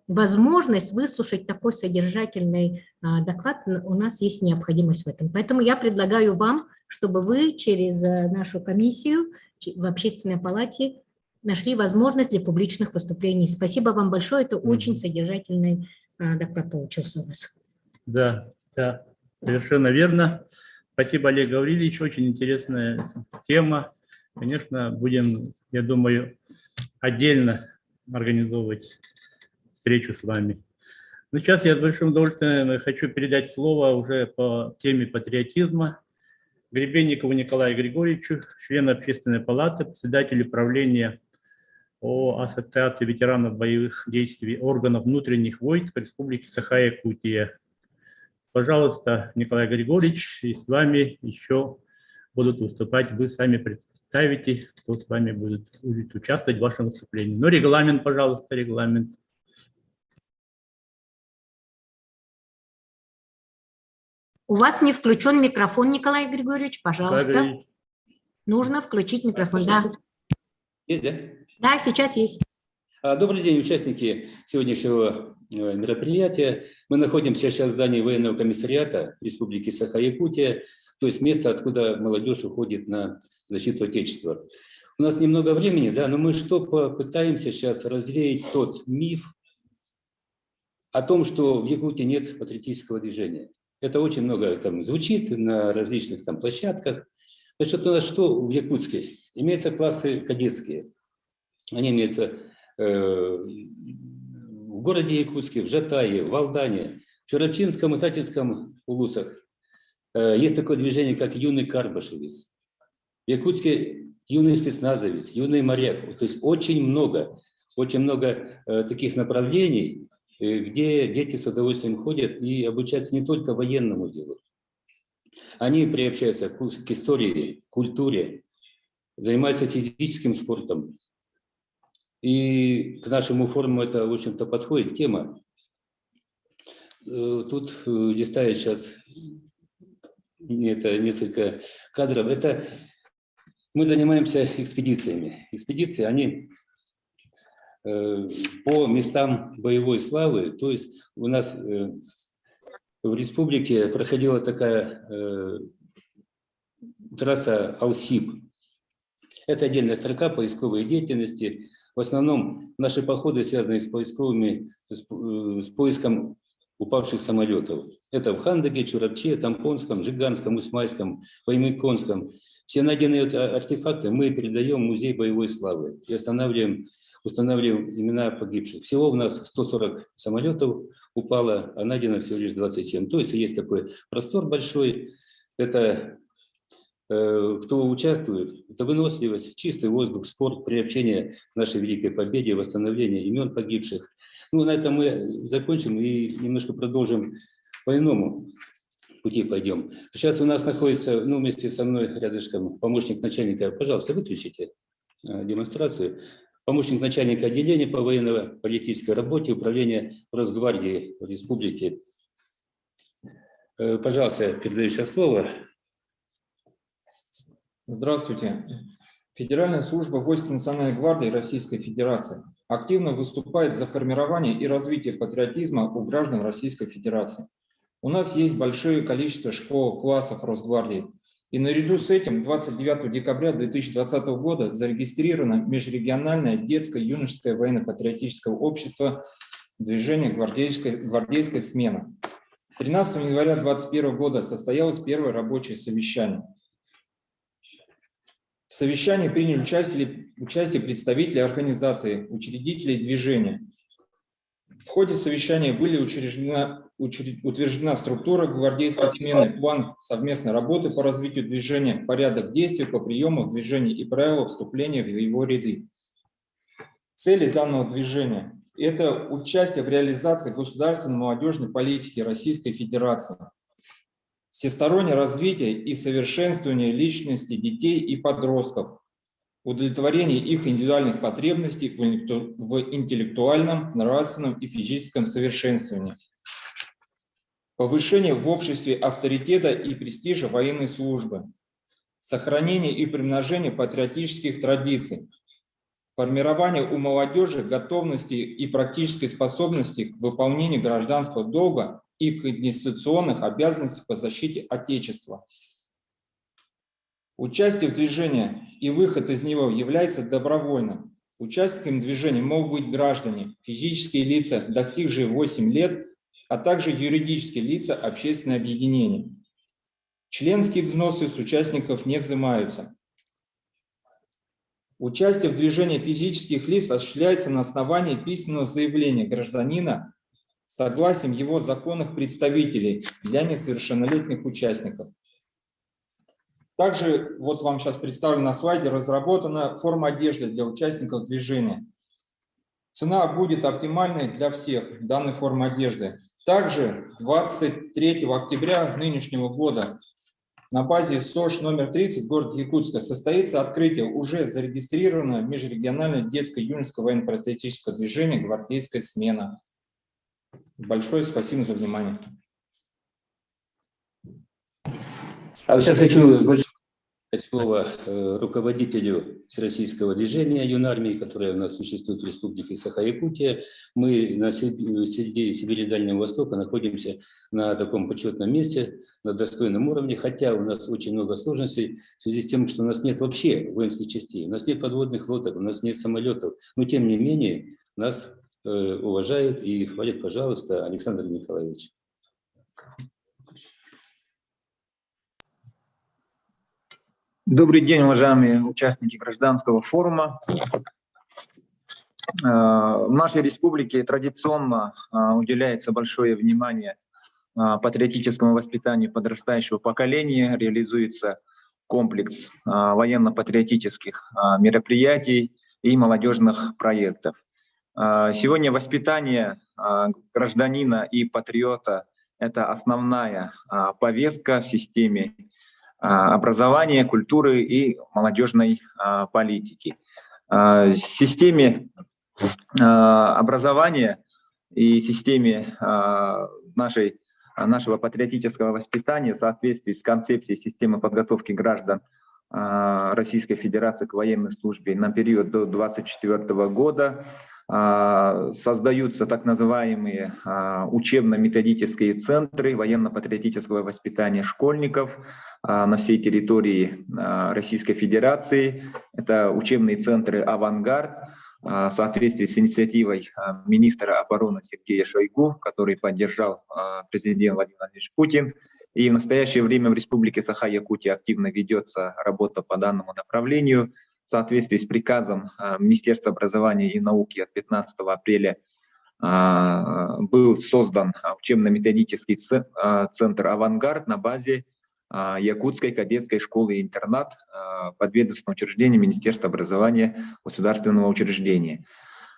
возможность выслушать такой содержательный доклад, у нас есть необходимость в этом. Поэтому я предлагаю вам, чтобы вы через нашу комиссию в Общественной палате нашли возможность для публичных выступлений. Спасибо вам большое, это очень содержательный доклад получился у вас. Да, да, совершенно верно. Спасибо, Олег Гаврилович, очень интересная тема. конечно, будем, я думаю, отдельно организовывать встречу с вами. Но сейчас я с большим удовольствием хочу передать слово уже по теме патриотизма Гребенникову Николаю Григорьевичу, члену Общественной палаты, председателю правления ООО Ассоциации ветеранов боевых действий органов внутренних войск Республики Саха-Якутия. Пожалуйста, Николай Григорьевич, и с вами еще будут выступать, вы сами представите, кто с вами будет участвовать в вашем выступлении. Но регламент, пожалуйста, регламент. У вас не включен микрофон, Николай Григорьевич, пожалуйста. Нужно включить микрофон, да. Есть, да? Да, сейчас есть. Добрый день, участники сегодняшнего мероприятия. Мы находимся сейчас в здании военного комиссариата Республики Саха-Якутия, то есть место, откуда молодежь уходит на защиту Отечества. У нас немного времени, да, но мы попытаемся сейчас развеять тот миф о том, что в Якутии нет патриотического движения. Это очень много там звучит на различных там площадках. Значит, у нас что в Якутске? Имеются классы кадетские. Они имеются в городе Якутске, в Жатае, в Алдане, в Чурапчинском и Татинском улусах. Есть такое движение, как юный карбашевец. В Якутске юный спецназовец, юный моряк. То есть очень много таких направлений, где дети с удовольствием ходят и обучаются не только военному делу. Они приобщаются к истории, культуре, занимаются физическим спортом. И к нашему форуму это, в общем-то, подходит тема. Тут листаю сейчас несколько кадров. Это мы занимаемся экспедициями. Экспедиции, они по местам боевой славы, то есть у нас в республике проходила такая трасса Алсиб. Это отдельная строка поисковой деятельности. В основном наши походы связаны с поисковыми, с поиском упавших самолетов. Это в Хандаге, Чурапче, Тампонском, Жиганском, Усмайском, Паймыконском. Все найденные артефакты мы передаем в музей боевой славы и устанавливаем имена погибших. Всего у нас 140 самолетов упало, а найдено всего лишь 27. То есть такой простор большой. Это кто участвует, это выносливость, чистый воздух, спорт, приобщение к нашей великой победе, восстановление имен погибших. Ну, на этом мы закончим и немножко продолжим по иному пути пойдем. Сейчас у нас находится, вместе со мной рядышком помощник начальника, пожалуйста, выключите демонстрацию. Помощник начальника отделения по военно-политической работе Управления Росгвардии Республики. Пожалуйста, передаю сейчас слово. Здравствуйте. Федеральная служба войск Национальной гвардии Российской Федерации активно выступает за формирование и развитие патриотизма у граждан Российской Федерации. У нас есть большое количество школ, классов Росгвардии. И наряду с этим 29 декабря 2020 года зарегистрировано межрегиональное детское юношеское военно-патриотическое общество движение «Гвардейская смена». 13 января 2021 года состоялось первое рабочее совещание. В совещании приняли участие представители организации, учредителей движения. В ходе совещания были утверждена структура гвардейской смены, план совместной работы по развитию движения, порядок действий по приему в движении и правила вступления в его ряды. Цели данного движения – это участие в реализации государственной молодежной политики Российской Федерации, всестороннее развитие и совершенствование личности детей и подростков, удовлетворение их индивидуальных потребностей в интеллектуальном, нравственном и физическом совершенствовании, повышение в обществе авторитета и престижа военной службы, сохранение и примножение патриотических традиций, формирование у молодежи готовности и практической способности к выполнению гражданского долга и конституционных обязанностей по защите Отечества. Участие в движении и выход из него является добровольным. Участниками движения могут быть граждане, физические лица, достигшие 8 лет, а также юридические лица, общественные объединения. Членские взносы с участников не взимаются. Участие в движении физических лиц осуществляется на основании письменного заявления гражданина с согласием его законных представителей для несовершеннолетних участников. Также, вот вам сейчас представлена на слайде, разработана форма одежды для участников движения. Цена будет оптимальной для всех данной формы одежды. Также 23 октября нынешнего года на базе СОЖ номер 30 города Якутска состоится открытие уже зарегистрированного межрегионального детско-юношеского военно-патриотического движения «Гвардейская смена». Большое спасибо за внимание. Сейчас хочу дать слово руководителю Всероссийского движения юнармии, которое у нас существует в Республике Саха-Якутия. Мы на среди Сибири и Дальнего Востока находимся на таком почетном месте, на достойном уровне, хотя у нас очень много сложностей в связи с тем, что у нас нет вообще воинских частей, у нас нет подводных лодок, у нас нет самолетов, но тем не менее нас уважают и хвалят, пожалуйста, Александр Николаевич. Добрый день, уважаемые участники гражданского форума. В нашей республике традиционно уделяется большое внимание патриотическому воспитанию подрастающего поколения, реализуется комплекс военно-патриотических мероприятий и молодежных проектов. Сегодня воспитание гражданина и патриота – это основная повестка в системе образования, культуры и молодежной политики. В системе образования и системе нашего патриотического воспитания в соответствии с концепцией системы подготовки граждан Российской Федерации к военной службе на период до 2024 года создаются так называемые учебно-методические центры военно-патриотического воспитания школьников на всей территории Российской Федерации. Это учебные центры «Авангард» в соответствии с инициативой министра обороны Сергея Шойгу, который поддержал президент Владимир Владимирович Путин. И в настоящее время в Республике Саха-Якутия активно ведется работа по данному направлению. В соответствии с приказом Министерства образования и науки от 15 апреля был создан учебно-методический центр «Авангард» на базе Якутской кадетской школы-интернат, подведомственного учреждения Министерства образования государственного учреждения.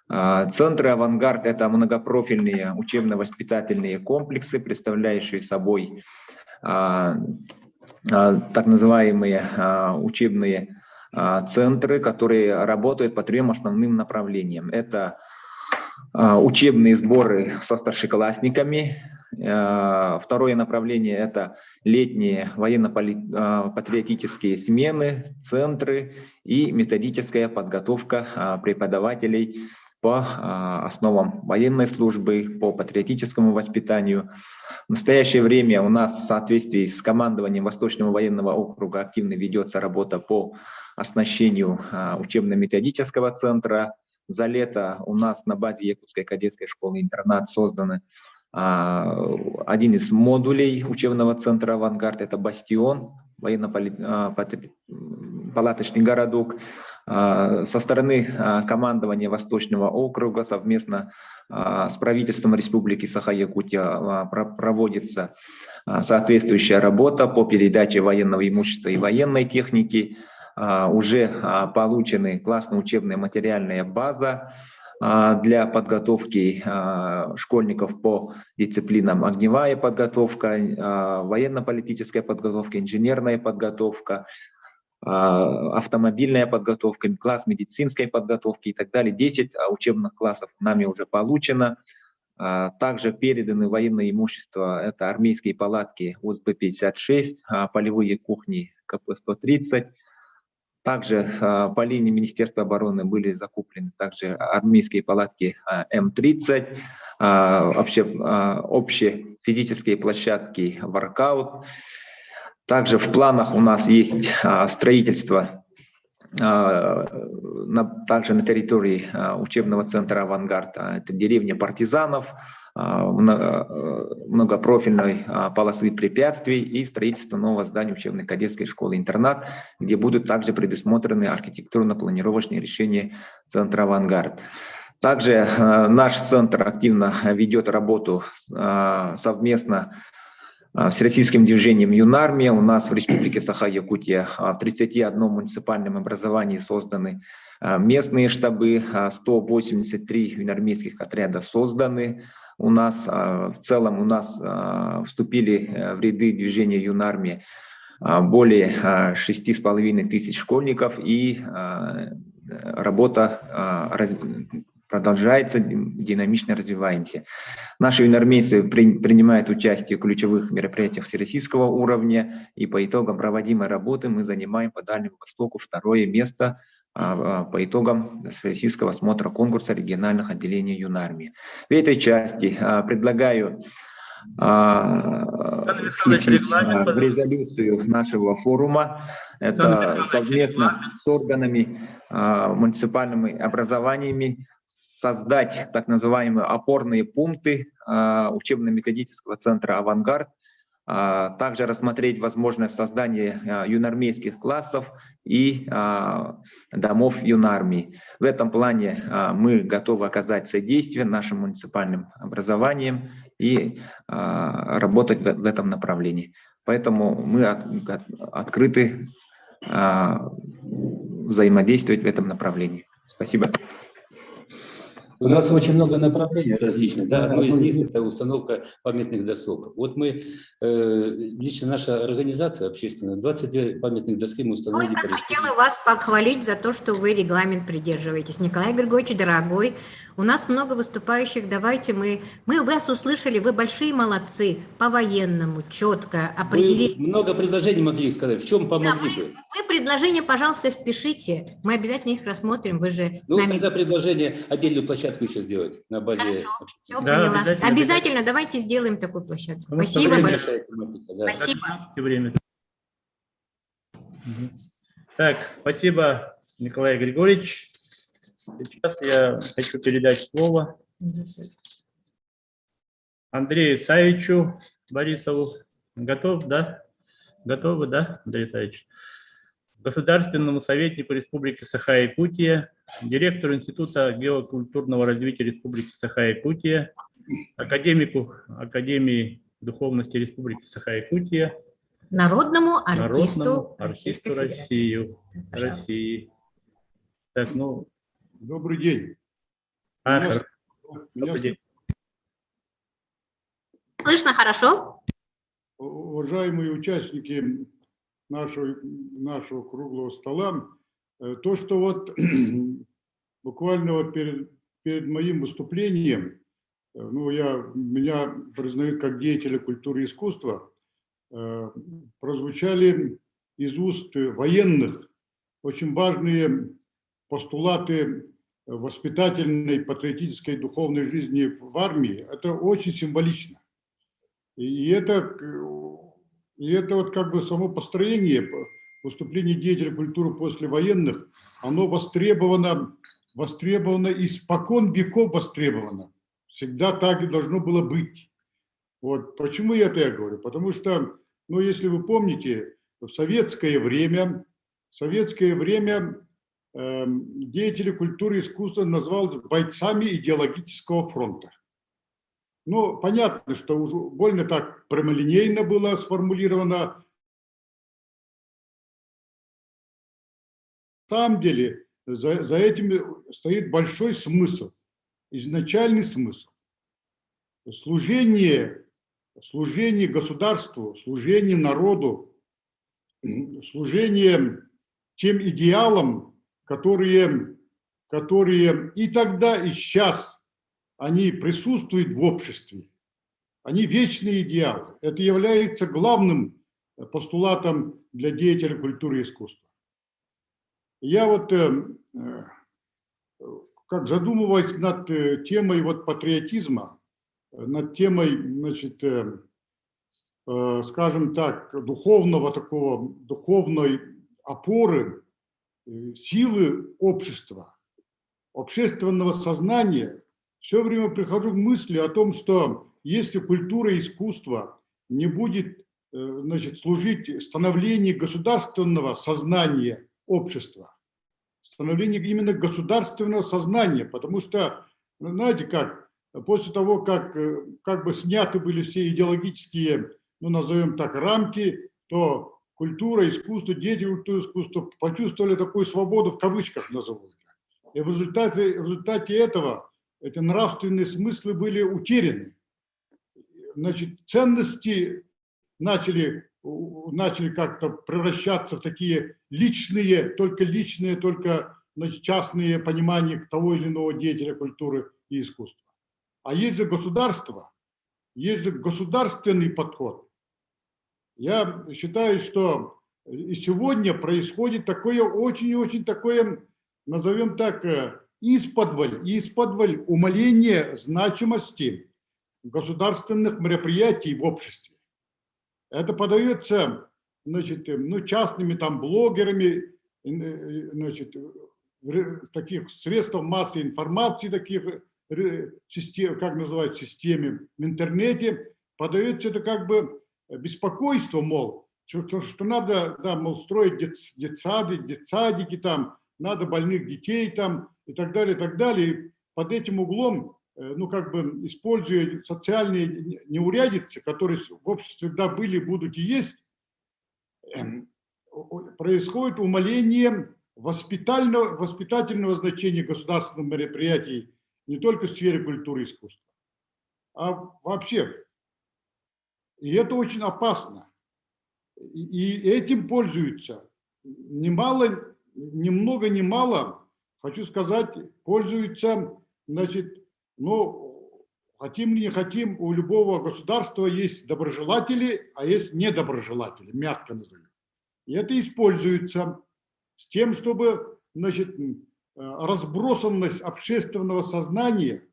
Центры «Авангард» — это многопрофильные учебно-воспитательные комплексы, представляющие собой так называемые учебные центры, которые работают по трем основным направлениям. Это учебные сборы со старшеклассниками. Второе направление – это летние военно-патриотические смены, центры и методическая подготовка преподавателей по основам военной службы, по патриотическому воспитанию. В настоящее время у нас в соответствии с командованием Восточного военного округа активно ведется работа по оснащению учебно-методического центра. За лето у нас на базе Якутской кадетской школы-интернат создан один из модулей учебного центра «Авангард» – это «Бастион», военно-палаточный городок. Со стороны командования Восточного округа совместно с правительством Республики Саха-Якутия проводится соответствующая работа по передаче военного имущества и военной техники. Уже получены классно-учебная материальная база для подготовки школьников по дисциплинам: огневая подготовка, военно-политическая подготовка, инженерная подготовка, автомобильная подготовка, класс медицинской подготовки и так далее. 10 учебных классов нами уже получено. Также переданы военное имущество: это армейские палатки УСБ-56, полевые кухни КП-130. Также по линии Министерства обороны были закуплены также армейские палатки М-30, общие физические площадки «Воркаут». Также в планах у нас есть строительство также на территории учебного центра «Авангард». Это деревня партизанов, многопрофильной полосы препятствий и строительство нового здания учебно-кадетской школы-интернат, где будут также предусмотрены архитектурно-планировочные решения центра «Авангард». Также наш центр активно ведет работу совместно с российским движением «Юнармия». У нас в Республике Саха-Якутия в 31 муниципальном образовании созданы местные штабы, 183 юнармейских отряда созданы. У нас в целом вступили в ряды движения «Юнармия» более 6500 школьников, и работа продолжается, динамично развиваемся. Наши юнармейцы принимают участие в ключевых мероприятиях всероссийского уровня, и по итогам проводимой работы мы занимаем по Дальнему Востоку 2-е место по итогам всероссийского смотра конкурса региональных отделений Юнармии. В этой части предлагаю включить в резолюцию нашего форума, это совместно с органами, муниципальными образованиями, создать так называемые опорные пункты учебно-методического центра «Авангард», также рассмотреть возможность создания юнармейских классов и домов юнармии. В этом плане мы готовы оказать содействие нашим муниципальным образованиям и работать в этом направлении. Поэтому мы открыты взаимодействовать в этом направлении. Спасибо. У нас очень много направлений различных. Да? Одно из них – это установка памятных досок. Вот мы, лично наша организация общественная, 22 памятных доски мы установили. Я хотела вас похвалить за то, что вы регламент придерживаетесь. Николай Григорьевич, дорогой, у нас много выступающих. Давайте мы вас услышали, вы большие молодцы, по-военному, четко определили. Вы много предложений могли сказать. В чем помогли бы? Вы предложения, пожалуйста, впишите. Мы обязательно их рассмотрим. Вы же с нами. Тогда предложение отдельную площадку еще сделать на базе. Хорошо, все Да, поняла. Обязательно давайте сделаем такую площадку. Спасибо большое. Да. Спасибо. Время. Так, спасибо, Николай Григорьевич. Сейчас я хочу передать слово Андрею Савичу Борисову. Готов, да? Готовы, да, Андрей Савич? Государственному советнику Республики Саха-Якутия, директору Института геокультурного развития Республики Саха-Якутия, академику Академии духовности Республики Саха-Якутия, Народному артисту России. Так, ну... Добрый день. Добрый день. Слышно хорошо? Уважаемые участники нашего круглого стола, то, что вот буквально вот перед моим выступлением, ну, меня признают как деятеля культуры и искусства, прозвучали из уст военных очень важные постулаты воспитательной, патриотической, духовной жизни в армии. Это очень символично. И это вот как бы само построение выступления деятеля культуры послевоенных, оно востребовано испокон веков востребовано. Всегда так и должно было быть. Вот. Почему я это говорю? Потому что, ну, если вы помните, в советское время деятели культуры и искусства назывались бойцами идеологического фронта. Ну, понятно, что уже больно так прямолинейно было сформулировано. На самом деле за этим стоит большой смысл, изначальный смысл. Служение государству, служение народу, служение тем идеалам, которые и тогда, и сейчас они присутствуют в обществе. Они вечные идеалы. Это является главным постулатом для деятеля культуры и искусства. Я вот, как задумываясь над темой вот патриотизма, над темой, значит, скажем так, духовной опоры, силы общества, общественного сознания, все время прихожу к мысли о том, что если культура и искусство не будет, значит, служить становлению государственного сознания общества, становлению именно государственного сознания, потому что, знаете как, после того, как бы сняты были все идеологические, ну, назовем так, рамки, то культура, искусство, дети культуры, искусства почувствовали такую свободу, в кавычках назову. И в результате этого эти нравственные смыслы были утеряны. Значит, ценности начали как-то превращаться в такие личные, только значит, частные понимания того или иного деятеля культуры и искусства. А есть же государство, есть же государственный подход. Я считаю, что и сегодня происходит такое очень такое, назовем так, исподволь умаление значимости государственных мероприятий в обществе. Это подается, значит, ну, частными там блогерами, значит, таких средств массовой информации, таких систем, как называют, системе в интернете, подается это как бы беспокойство, мол, что надо, да, мол, строить детсадики там, надо больных детей там и так далее, и так далее. И под этим углом, ну, как бы используя социальные неурядицы, которые в обществе всегда были, будут и есть, происходит умаление воспитательного значения государственных мероприятий не только в сфере культуры и искусства, а вообще. И это очень опасно. И этим пользуются ни много ни мало, хочу сказать, пользуются, значит, ну, хотим или не хотим, у любого государства есть доброжелатели, а есть недоброжелатели, мягко назовем. И это используется с тем, чтобы, значит, разбросанность общественного сознания,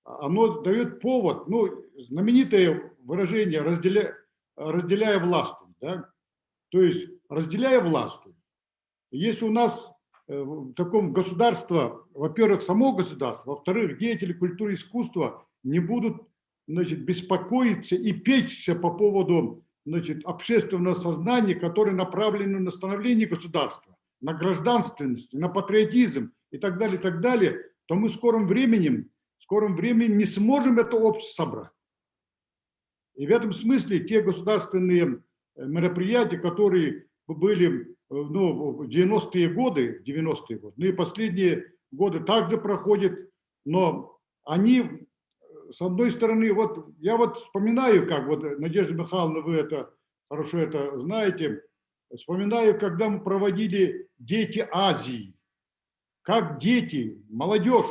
оно дает повод, ну, знаменитое выражение «разделяя властвуй», да? То есть разделяя властвуй. Если у нас в таком государстве, во-первых, само государство, во-вторых, деятели культуры и искусства не будут, значит, беспокоиться и печься по поводу, значит, общественного сознания, которое направлено на становление государства, на гражданственность, на патриотизм и так далее, то мы в скором времени не сможем это общество собрать. И в этом смысле те государственные мероприятия, которые были, ну, в 90-е годы, ну и последние годы также проходят, но они, с одной стороны, вот я вот вспоминаю, как вот, Надежда Михайловна, вы это хорошо это знаете, вспоминаю, когда мы проводили «Дети Азии», как дети, молодежь,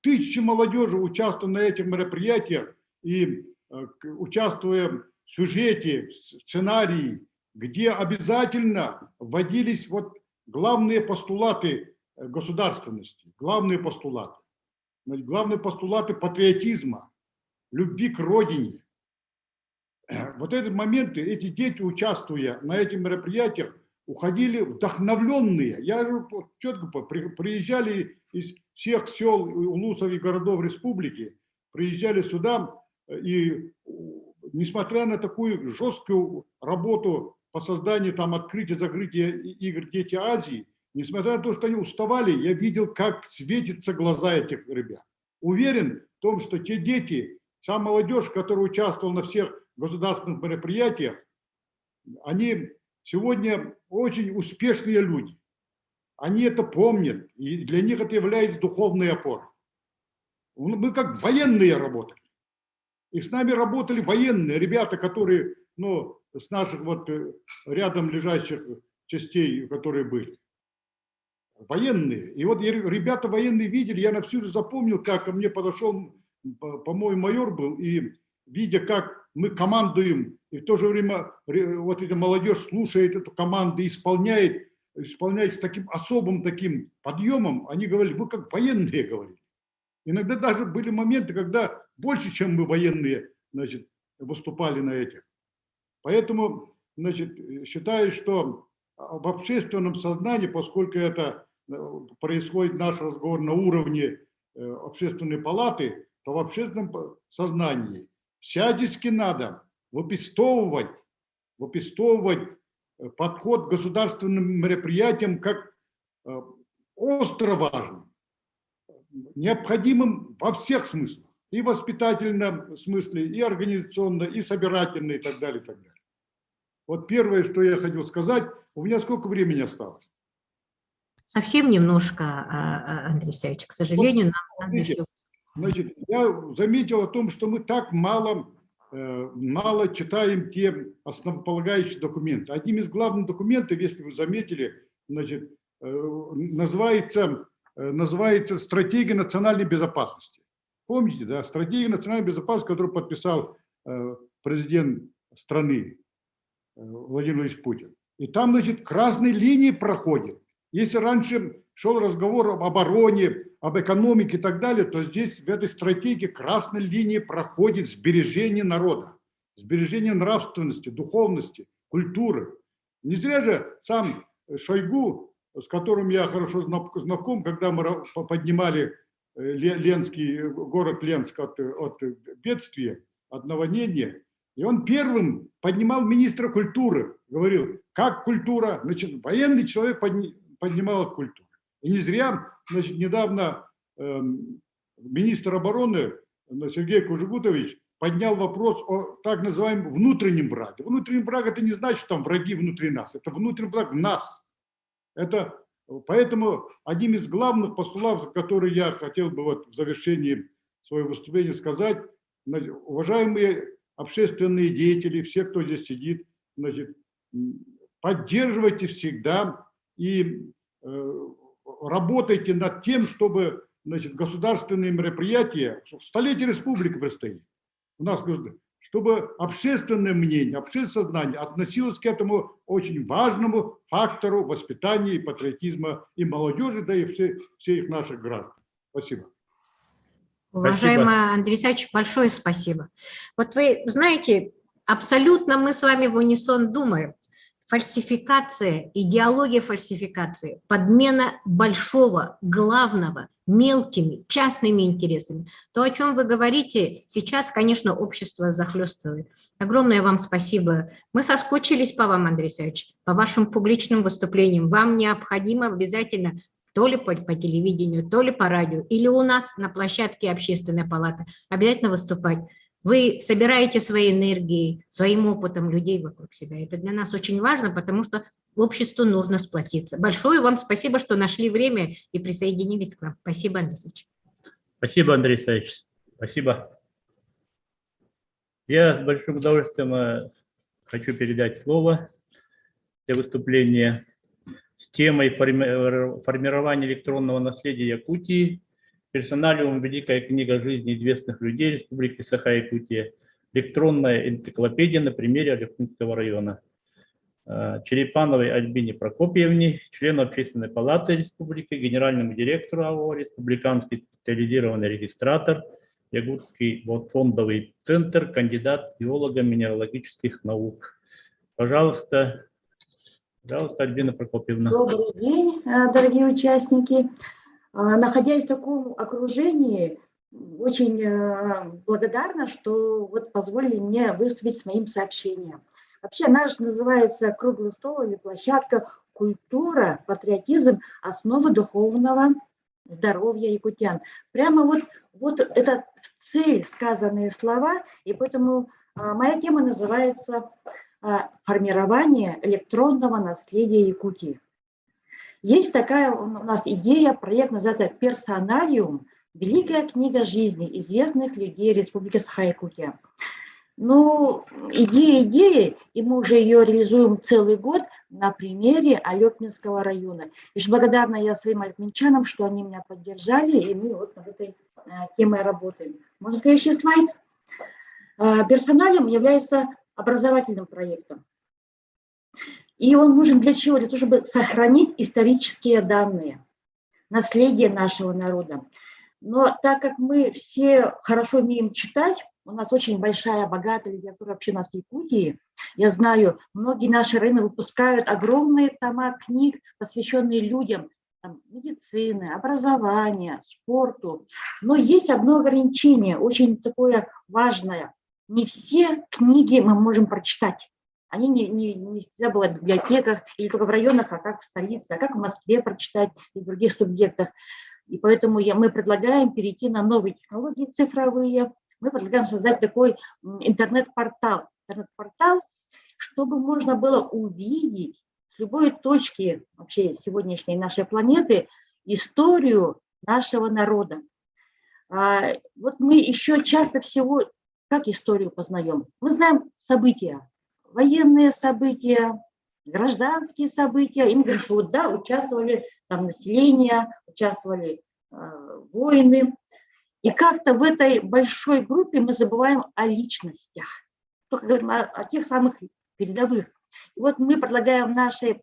тысячи молодежи участвовали на этих мероприятиях и участвуя в сюжете, в сценарии, где обязательно вводились вот главные постулаты государственности, главные постулаты патриотизма, любви к родине. Вот эти моменты, эти дети, участвуя на этих мероприятиях, уходили вдохновленные. Я четко приезжали из всех сел, улусов и городов республики, приезжали сюда, и несмотря на такую жесткую работу по созданию там открытия-закрытия игр «Дети Азии», несмотря на то, что они уставали, я видел, как светятся глаза этих ребят. Уверен в том, что те дети, вся молодежь, которая участвовала на всех государственных мероприятиях, они сегодня очень успешные люди. Они это помнят, и для них это является духовной опорой. Мы как военные работали. И с нами работали военные ребята, которые, ну, с наших вот рядом лежащих частей, которые были. Военные. И вот ребята военные видели, я на всю жизнь запомнил, как ко мне подошел, по-моему, майор был, и видя, как мы командуем, и в то же время вот эта молодежь слушает эту команду и исполняет с таким особым таким подъемом, они говорили, вы как военные, говорили. Иногда даже были моменты, когда больше, чем мы военные, значит, выступали на этих. Поэтому, значит, считаю, что в общественном сознании, поскольку это происходит наш разговор на уровне общественной палаты, то в общественном сознании всячески надо выпистовывать подход к государственным мероприятиям как остро важным, необходимым во всех смыслах, и в воспитательном смысле, и организационно, и собирательно, и так далее, и так далее. Вот первое, что я хотел сказать. У меня сколько времени осталось? Совсем немножко, Андрей Савич, к сожалению, нам надо еще... Значит, я заметил о том, что мы так мало читаем те основополагающие документы. Одним из главных документов, если вы заметили, значит, называется «Стратегия национальной безопасности». Помните, да, «Стратегия национальной безопасности», которую подписал президент страны Владимир Владимирович Путин. И там, значит, красные линии проходят. Если раньше шел разговор об обороне, об экономике и так далее, то здесь в этой стратегии красной линии проходит сбережение народа, сбережение нравственности, духовности, культуры. Не зря же сам Шойгу, с которым я хорошо знаком, когда мы поднимали город Ленск от бедствия, от наводнения, и он первым поднимал министра культуры, говорил, как культура, значит, военный человек поднимал культуру. И не зря, значит, недавно министр обороны Сергей Кужугутович поднял вопрос о так называемом внутреннем враге. Внутренний враг – это не значит, что там враги внутри нас, это внутренний враг в нас. Поэтому одним из главных постулатов, который я хотел бы вот в завершении своего выступления сказать, уважаемые общественные деятели, все, кто здесь сидит, значит, поддерживайте всегда и работайте над тем, чтобы, значит, государственные мероприятия, столетие республики предстоит, у нас, чтобы общественное мнение, общественное сознание относилось к этому очень важному фактору воспитания и патриотизма и молодежи, да и всех наших граждан. Спасибо. Уважаемый Андрей Исаевич, большое спасибо. Вот вы знаете, абсолютно мы с вами в унисон думаем. Фальсификация, идеология фальсификации, подмена большого, главного, мелкими, частными интересами. То, о чем вы говорите, сейчас, конечно, общество захлестывает. Огромное вам спасибо. Мы соскучились по вам, Андрей Исаевич, по вашим публичным выступлениям. Вам необходимо обязательно то ли по телевидению, то ли по радио, или у нас на площадке Общественной палаты обязательно выступать. Вы собираете своей энергией, своим опытом людей вокруг себя. Это для нас очень важно, потому что обществу нужно сплотиться. Большое вам спасибо, что нашли время и присоединились к нам. Спасибо, Андрей Исаевич. Спасибо, Андрей Исаевич. Спасибо. Я с большим удовольствием хочу передать слово для выступления с темой формирования электронного наследия Якутии, персоналиум «Великая книга жизни известных людей Республики Саха-Якутия», электронная энциклопедия на примере Алепинского района. Черепановой Альбине Прокопьевне, члену Общественной палаты Республики, генеральному директору АО «Республиканский специализированный регистратор», Якутский фондовый центр, кандидат геолого-минералогических наук. Пожалуйста, Альбина Прокопьевна. Добрый день, дорогие участники. Находясь в таком окружении, очень благодарна, что вот позволили мне выступить с моим сообщением. Вообще наш называется круглый стол или площадка «Культура, патриотизм, основы духовного здоровья якутян». Прямо вот это цель сказанные слова, и поэтому моя тема называется «Формирование электронного наследия Якутии». Есть такая у нас идея, проект называется «Персоналиум. Великая книга жизни известных людей Республики Саха-Якутия». Ну, идея, и мы уже ее реализуем целый год на примере Алепинского района. И благодарна я своим алепинчанам, что они меня поддержали, и мы вот над этой темой работаем. Можно следующий слайд? Персоналиум является образовательным проектом. И он нужен для чего? Для того, чтобы сохранить исторические данные, наследие нашего народа. Но так как мы все хорошо умеем читать, у нас очень большая, богатая литература вообще у нас в Якутии. Я знаю, многие наши районы выпускают огромные тома книг, посвященные людям, там, медицины, образования, спорту. Но есть одно ограничение, очень такое важное. Не все книги мы можем прочитать. Они не всегда бывают в библиотеках или только в районах, а как в столице, а как в Москве прочитать и в других субъектах. И поэтому мы предлагаем перейти на новые технологии цифровые. Мы предлагаем создать такой интернет-портал, чтобы можно было увидеть с любой точки вообще сегодняшней нашей планеты историю нашего народа. Вот мы еще часто всего как историю познаем? Мы знаем события, военные события, гражданские события. И мы говорим, что вот да, участвовали там население, участвовали воины. И как-то в этой большой группе мы забываем о личностях, только говорим о тех самых передовых. И вот мы предлагаем в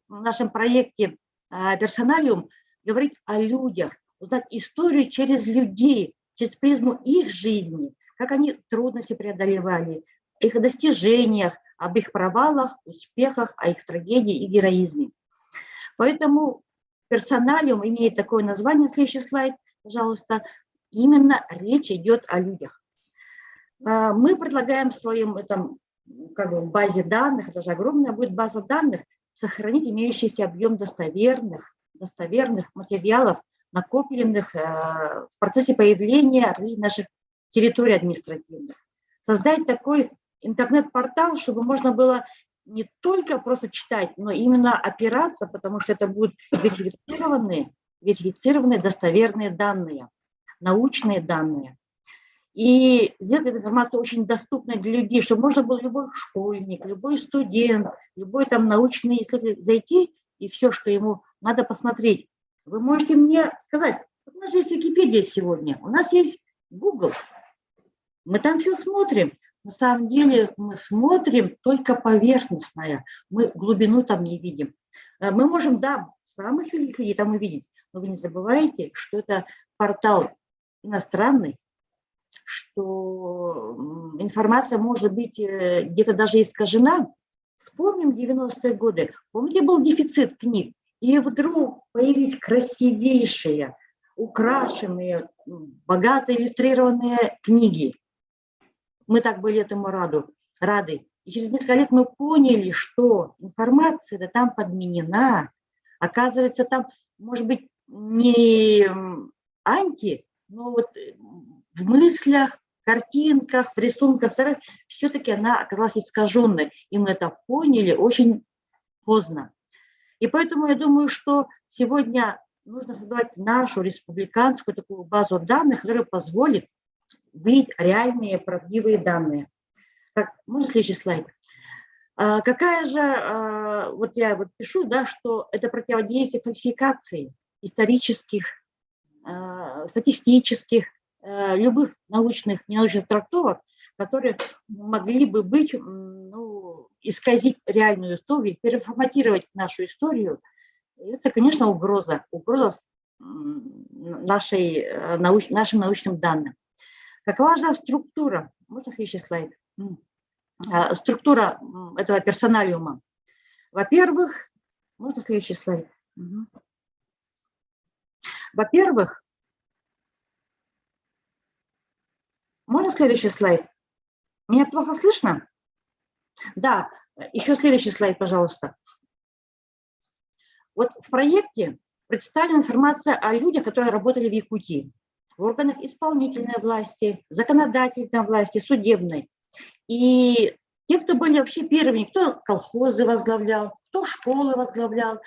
нашем проекте «Персоналиум» говорить о людях, узнать историю через людей, через призму их жизни, как они трудности преодолевали, их достижениях, об их провалах, успехах, о их трагедии и героизме. Поэтому «Персоналиум» имеет такое название, следующий слайд, пожалуйста, именно речь идет о людях. Мы предлагаем в своем этом, как бы в базе данных, это же огромная будет база данных, сохранить имеющийся объем достоверных материалов, накопленных в процессе появления различных наших территорий административных. Создать такой интернет-портал, чтобы можно было не только просто читать, но именно опираться, потому что это будут верифицированные достоверные данные, научные данные. И сделать эту информацию очень доступной для людей, чтобы можно было любой школьник, любой студент, любой там научный исследователь зайти и все, что ему надо посмотреть. Вы можете мне сказать, у нас же есть Википедия сегодня, у нас есть Google, мы там все смотрим. На самом деле мы смотрим только поверхностное, мы глубину там не видим. Мы можем, да, самых великих людей там увидеть, но вы не забывайте, что это портал иностранный, что информация может быть где-то даже искажена. Вспомним 90-е годы. Помните, был дефицит книг, и вдруг появились красивейшие, украшенные, богато иллюстрированные книги. Мы так были этому рады. И через несколько лет мы поняли, что информация там подменена. Оказывается, там, может быть, не но вот в мыслях, картинках, в рисунках, все-таки она оказалась искаженной. И мы это поняли очень поздно. И поэтому я думаю, что сегодня нужно создавать нашу республиканскую такую базу данных, которая позволит видеть реальные, правдивые данные. Так, можно следующий слайд? Какая же, вот я вот пишу, да, что это противодействие фальсификации исторических, статистических, любых научных, ненаучных трактовок, которые могли бы быть, ну, исказить реальную историю, переформатировать нашу историю. Это, конечно, угроза нашим научным данным. Какова же структура? Можно следующий слайд? Структура этого персоналиума. Во-первых, можно следующий слайд? Во-первых, можно следующий слайд? Меня плохо слышно? Да, еще следующий слайд, пожалуйста. Вот в проекте представлена информация о людях, которые работали в Якутии, в органах исполнительной власти, законодательной власти, судебной. И те, кто были вообще первыми, кто колхозы возглавлял, кто школы возглавлял.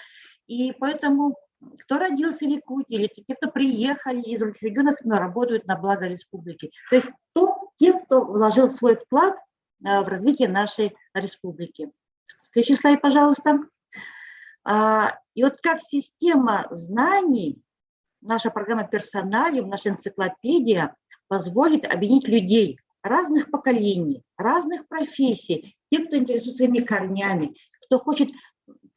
И поэтому кто родился в Якутии, или те, кто приехали из других регионов, но работают на благо республики. То есть те, кто вложил свой вклад в развитие нашей республики. Следующий слайд, пожалуйста. И вот как система знаний, наша программа «Персоналиум», наша энциклопедия позволит объединить людей разных поколений, разных профессий, тех, кто интересуется своими корнями, кто хочет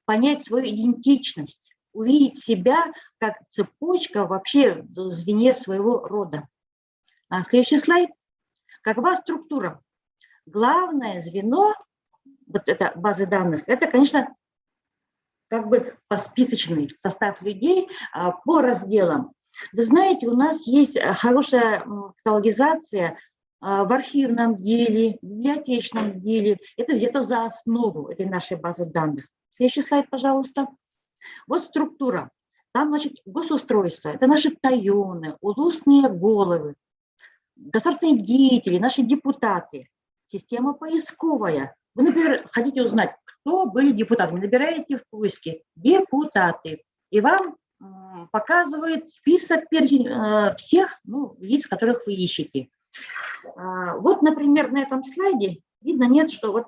понять свою идентичность, увидеть себя как цепочка вообще в звене своего рода. Следующий слайд. Какова структура? Главное звено, вот это базы данных, это, конечно, как бы посписочный состав людей по разделам. Вы знаете, у нас есть хорошая каталогизация в архивном деле, в библиотечном деле. Это взято за основу этой нашей базы данных. Следующий слайд, пожалуйста. Вот структура. Там, значит, госустройство. Это наши тайоны, улусные головы, государственные деятели, наши депутаты. Система поисковая. Вы, например, хотите узнать, кто были депутатами. Набираете в поиске «депутаты», и вам показывает список всех лиц, которых вы ищете. Вот, например, на этом слайде видно, нет, что вот,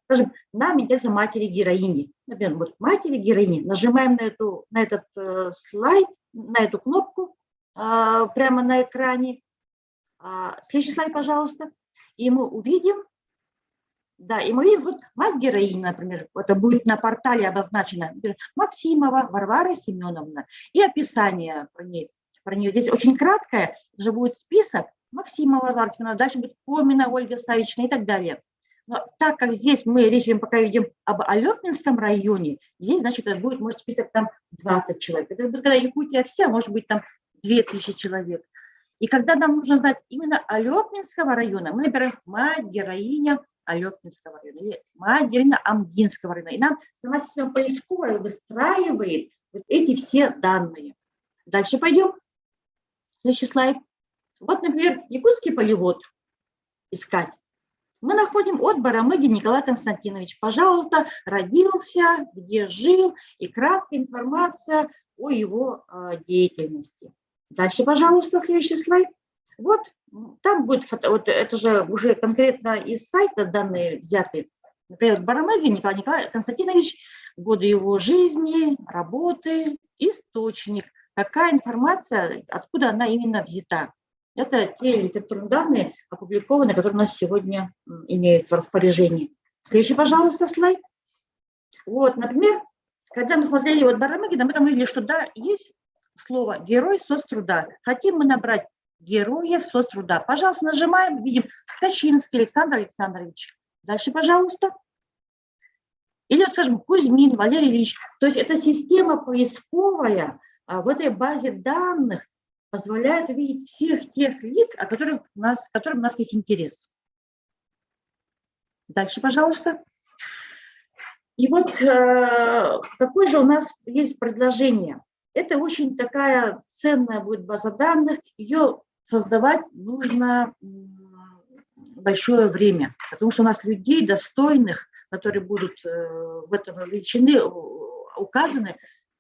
скажем, нам интересны матери-героини. Например, вот матери-героини, нажимаем на этот слайд, на эту кнопку прямо на экране. Следующий слайд, пожалуйста. И мы увидим, да, и мы видим, вот мать-героиня, например, это будет на портале обозначено, Максимова Варвара Семеновна, и описание про нее. Здесь очень краткое, это же будет список Максимова Варвара Семеновна, дальше будет Комина Ольга Савична и так далее. Но так как здесь мы речь пока ведем об Алепинском районе, здесь, значит, это будет, может, список там 20 человек. Это будет, когда Якутия вся, может быть, там 2000 человек. И когда нам нужно знать именно Алепинского района, мы набираем мать-героиня Алепинского района или мать-героиня Амгинского района. И нам сама система поисковая выстраивает вот эти все данные. Дальше пойдем. Следующий слайд. Вот, например, якутский полиглот искать. Мы находим от Барамыгин Николай Константинович. Пожалуйста, родился, где жил, и краткая информация о его деятельности. Дальше, пожалуйста, следующий слайд. Вот, там будет, вот это же уже конкретно из сайта данные взяты. Например, Барамыгин Николай Константинович, годы его жизни, работы, источник. Какая информация, откуда она именно взята. Это те литературные данные, опубликованные, которые у нас сегодня имеются в распоряжении. Следующий, пожалуйста, слайд. Вот, например, когда мы смотрели вот Барамыгина, мы там видели, что да, есть слово «герой соцтруда». Хотим мы набрать героев соцтруда. Пожалуйста, нажимаем, видим Скачинский Александр Александрович. Дальше, пожалуйста. Или, скажем, Кузьмин Валерий Ильич. То есть это система поисковая в этой базе данных, позволяет увидеть всех тех лиц, которым у нас есть интерес. Дальше, пожалуйста. И вот какое же у нас есть предложение. Это очень такая ценная будет база данных. Ее создавать нужно большое время, потому что у нас людей достойных, которые будут в этом вовлечены, указаны,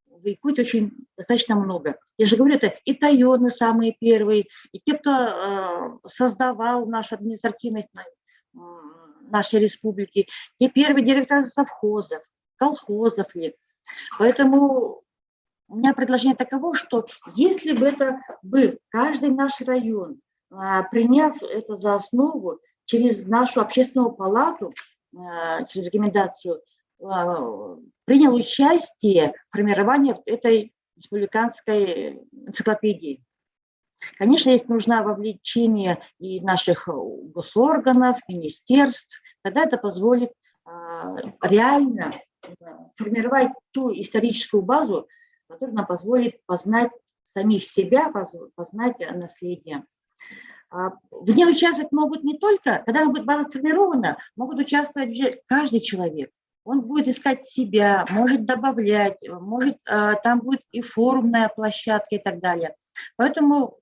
в Якутии очень достаточно много. Я же говорю, это и тайоны самые первые, и те, кто создавал нашу административность нашей республики, те первые директоры совхозов, колхозов ли. Поэтому у меня предложение таково, что если бы это был каждый наш район, приняв это за основу через нашу общественную палату, через рекомендацию, принял участие в формировании этой республиканской энциклопедии. Конечно, если нужно вовлечение и наших госорганов, министерств, тогда это позволит реально формировать ту историческую базу, которая нам позволит познать самих себя, познать наследие. В ней участвовать могут не только, когда будет база сформирована, могут участвовать каждый человек. Он будет искать себя, может добавлять, может, там будет и форумная площадка и так далее. Поэтому,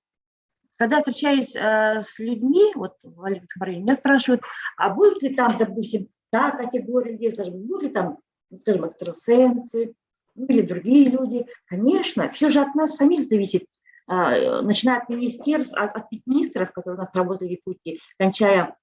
когда встречаюсь с людьми, вот в Алепинском районе, меня спрашивают, а будут ли там, допустим, та категория людей, скажем, будут ли там, скажем, экстрасенсы, или другие люди. Конечно, все же от нас самих зависит, начиная от министерств, от министров, которые у нас работают в Якутии, кончая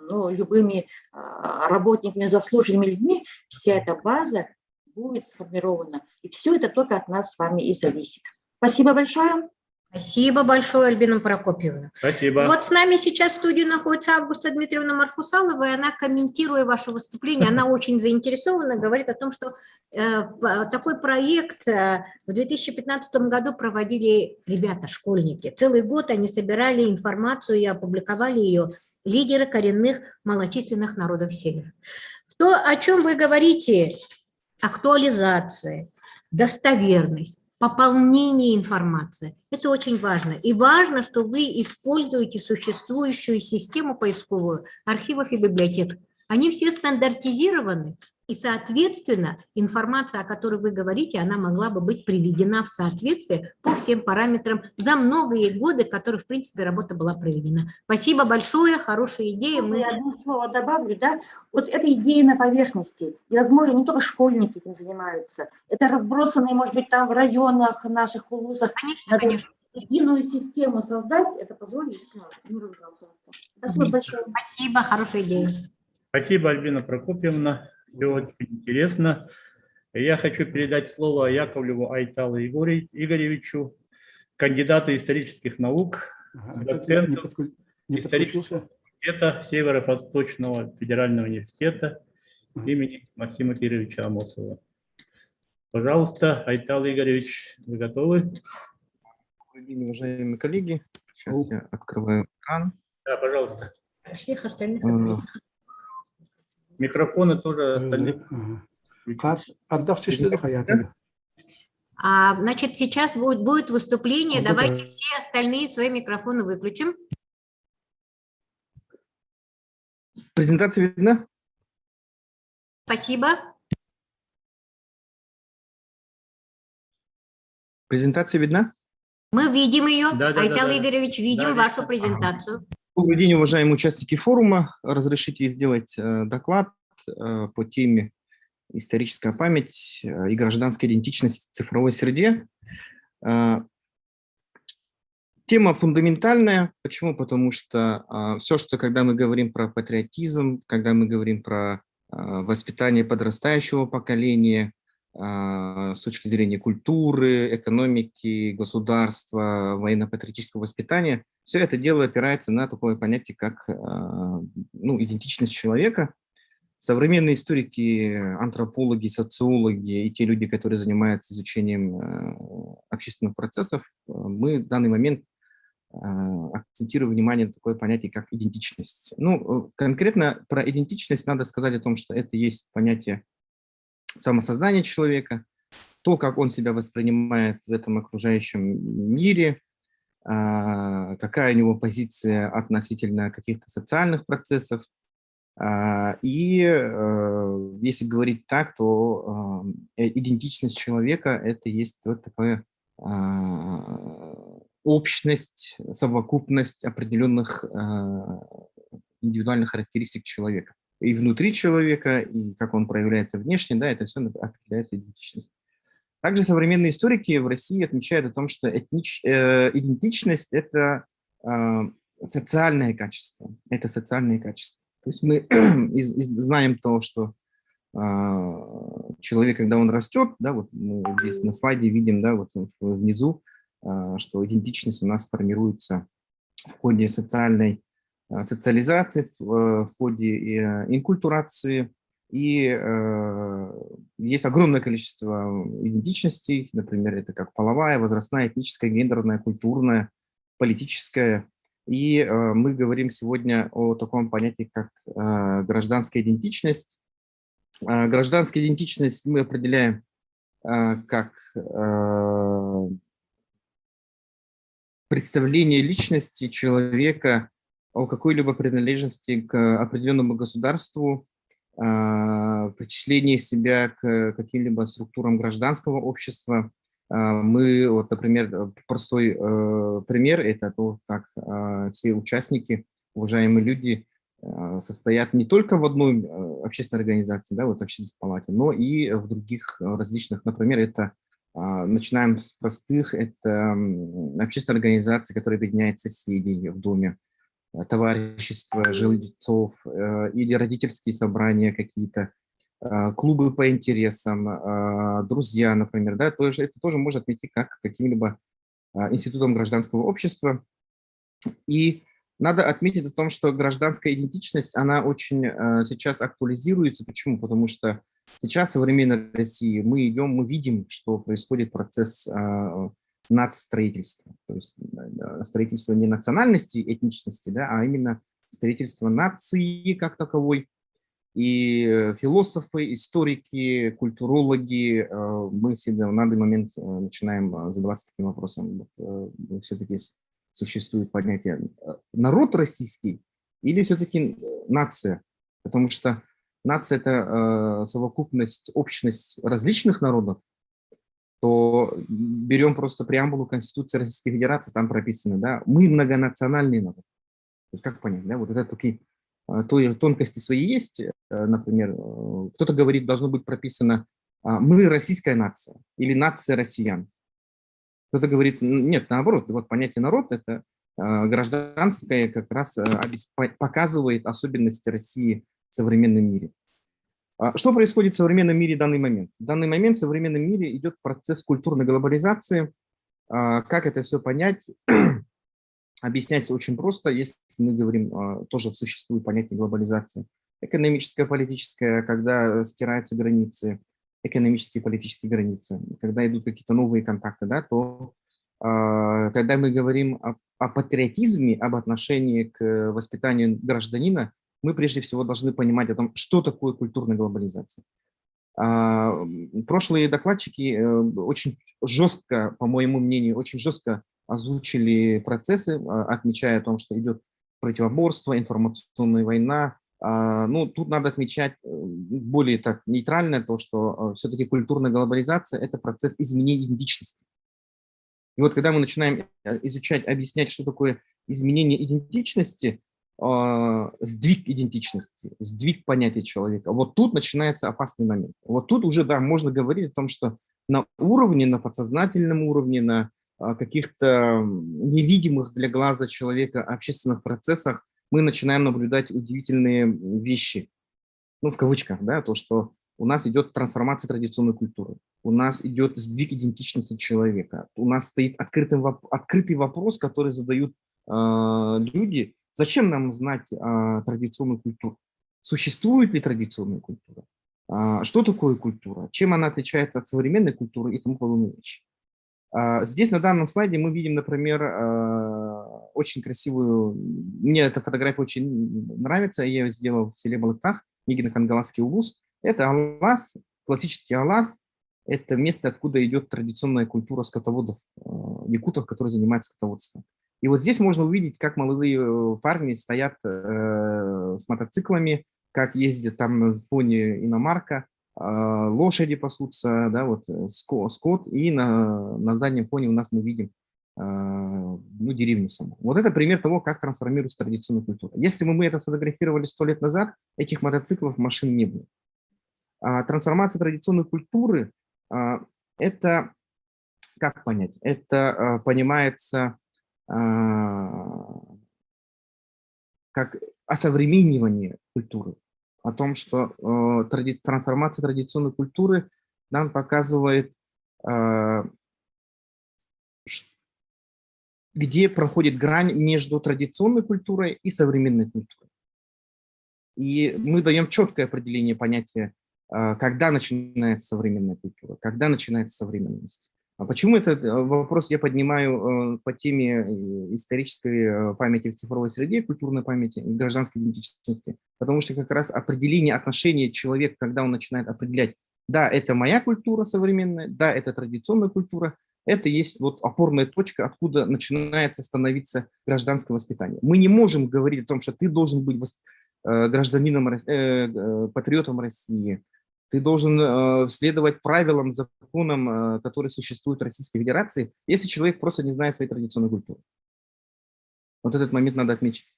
любыми работниками, заслуженными людьми, вся эта база будет сформирована. И все это только от нас с вами и зависит. Спасибо большое. Спасибо большое, Альбина Прокопьевна. Спасибо. Вот с нами сейчас в студии находится Августа Дмитриевна Марфусалова, и она, комментируя ваше выступление, она очень заинтересована, говорит о том, что такой проект в 2015 году проводили ребята, школьники. Целый год они собирали информацию и опубликовали ее, лидеры коренных малочисленных народов Севера. То, о чем вы говорите, актуализация, достоверность, пополнение информации. Это очень важно. И важно, что вы используете существующую систему поисковую архивов и библиотек. Они все стандартизированы, и, соответственно, информация, о которой вы говорите, она могла бы быть приведена в соответствие по всем параметрам за многие годы, которые, в принципе, работа была проведена. Спасибо большое, хорошая идея. Я одно слово добавлю, да, вот эта идея на поверхности, и, возможно, не только школьники этим занимаются, это разбросанные, может быть, там в районах наших вузах. Конечно, конечно. Единую систему создать, это позволит не разбрасываться. Спасибо большое. Спасибо, хорошая идея. Спасибо, Альбина Прокопьевна. Все очень интересно. Я хочу передать слово Яковлеву Айталу Игоревичу, кандидату исторических наук, доценту исторического факультета Северо-Восточного федерального университета имени Максима Кировича Амосова. Пожалуйста, Айтал Игоревич, вы готовы? Добрый день, уважаемые коллеги. Сейчас я открываю экран. Да, пожалуйста. Всех остальных. Микрофоны тоже остальных. Значит, сейчас будет выступление. Давайте все остальные свои микрофоны выключим. Презентация видна? Спасибо. Презентация видна? Мы видим ее. Да, Айтал Игоревич, видим вашу презентацию. Добрый день, уважаемые участники форума. Разрешите сделать доклад по теме «Историческая память и гражданская идентичность в цифровой среде». Тема фундаментальная. Почему? Потому что все, что когда мы говорим про патриотизм, когда мы говорим про воспитание подрастающего поколения, с точки зрения культуры, экономики, государства, военно-патриотического воспитания, все это дело опирается на такое понятие, как идентичность человека. Современные историки, антропологи, социологи и те люди, которые занимаются изучением общественных процессов, мы в данный момент акцентируем внимание на такое понятие, как идентичность. Конкретно про идентичность надо сказать о том, что это есть понятие самосознание человека, то, как он себя воспринимает в этом окружающем мире, какая у него позиция относительно каких-то социальных процессов. И если говорить так, то идентичность человека – это есть вот такая общность, совокупность определенных индивидуальных характеристик человека. И внутри человека, и как он проявляется внешне, да, это все определяется идентичностью. Также современные историки в России отмечают о том, что идентичность – это социальное качество. Это социальные качества. То есть мы знаем то, что человек, когда он растет, да, вот мы здесь на слайде видим, да, вот внизу, что идентичность у нас формируется в ходе социализации, в ходе инкультурации, и есть огромное количество идентичностей, например, это как половая, возрастная, этническая, гендерная, культурная, политическая. И мы говорим сегодня о таком понятии, как гражданская идентичность. Гражданская идентичность мы определяем как представление личности человека о какой-либо принадлежности к определенному государству, причислении себя к каким-либо структурам гражданского общества. Мы, вот, например, простой пример – это то, как все участники, уважаемые люди, состоят не только в одной общественной организации, да, вот общественной палате, но и в других различных. Например, это начинаем с простых, это общественная организация, которая объединяет соседей в доме, товарищества, жильцов или родительские собрания какие-то, клубы по интересам, друзья, например, да, это тоже можно отметить как каким-либо институтом гражданского общества. И надо отметить о том, что гражданская идентичность, она очень сейчас актуализируется. Почему? Потому что сейчас в современной России мы видим, что происходит процесс нацстроительства. То есть строительство не национальности, этничности, да, а именно строительство нации как таковой. и философы, историки, культурологи, мы всегда на данный момент начинаем задаваться таким вопросом. Все-таки существует понятие народ российский или все-таки нация? Потому что нация – это совокупность, общность различных народов. То берем просто преамбулу Конституции Российской Федерации, там прописано, да, мы многонациональный народ. То есть как понять, да, вот это такие тонкости свои есть, например, кто-то говорит, должно быть прописано мы российская нация или нация россиян. Кто-то говорит, нет, наоборот, вот понятие народ – это гражданское, как раз показывает особенности России в современном мире. Что происходит в современном мире в данный момент? В данный момент в современном мире идет процесс культурной глобализации. Как это все понять? Объясняется очень просто, если мы говорим, тоже существует понятие глобализации. Экономическая, политическая, когда стираются границы, экономические и политические границы, когда идут какие-то новые контакты, да, то когда мы говорим о патриотизме, об отношении к воспитанию гражданина, мы прежде всего должны понимать о том, что такое культурная глобализация. Прошлые докладчики очень жестко, по моему мнению, очень жестко озвучили процессы, отмечая о том, что идет противоборство, информационная война. Ну, тут надо отмечать более так нейтрально то, что все-таки культурная глобализация – это процесс изменения идентичности. И вот когда мы начинаем изучать, объяснять, что такое изменение идентичности, сдвиг идентичности, сдвиг понятия человека, вот тут начинается опасный момент. Вот тут уже, да, можно говорить о том, что на уровне, на подсознательном уровне, на каких-то невидимых для глаза человека общественных процессах мы начинаем наблюдать удивительные вещи. Ну, в кавычках, да, то, что у нас идет трансформация традиционной культуры, у нас идет сдвиг идентичности человека, у нас стоит открытый вопрос, который задают люди. Зачем нам знать традиционную культуру? Существует ли традиционная культура? Что такое культура? Чем она отличается от современной культуры и тому подобные вещи? Здесь на данном слайде мы видим, например, очень красивую, мне эта фотография очень нравится, я ее сделал в селе Балыктах, Нигино-Кангаласский улус. Это Алас, классический Алас, это место, откуда идет традиционная культура скотоводов, якутов, которые занимаются скотоводством. И вот здесь можно увидеть, как молодые парни стоят с мотоциклами, как ездят там на фоне иномарка, лошади пасутся, да, вот скот, и на заднем фоне у нас мы видим ну, деревню саму. Вот это пример того, как трансформируется традиционная культура. Если бы мы это сфотографировали 100 лет назад, этих мотоциклов, машин не было. Трансформация традиционной культуры – это, как понять, это понимается как осовременивание культуры, о том, что трансформация традиционной культуры нам показывает, где проходит грань между традиционной культурой и современной культурой. И мы даем четкое определение понятия, когда начинается современная культура, когда начинается современность. А почему этот вопрос я поднимаю по теме исторической памяти в цифровой среде, культурной памяти и гражданской идентичности? Потому что как раз определение отношения человека, когда он начинает определять, да, это моя культура современная, да, это традиционная культура, это есть вот опорная точка, откуда начинается становиться гражданское воспитание. Мы не можем говорить о том, что ты должен быть гражданином, патриотом России, ты должен следовать правилам, законам, которые существуют в Российской Федерации, если человек просто не знает своей традиционной культуры. Вот этот момент надо отметить.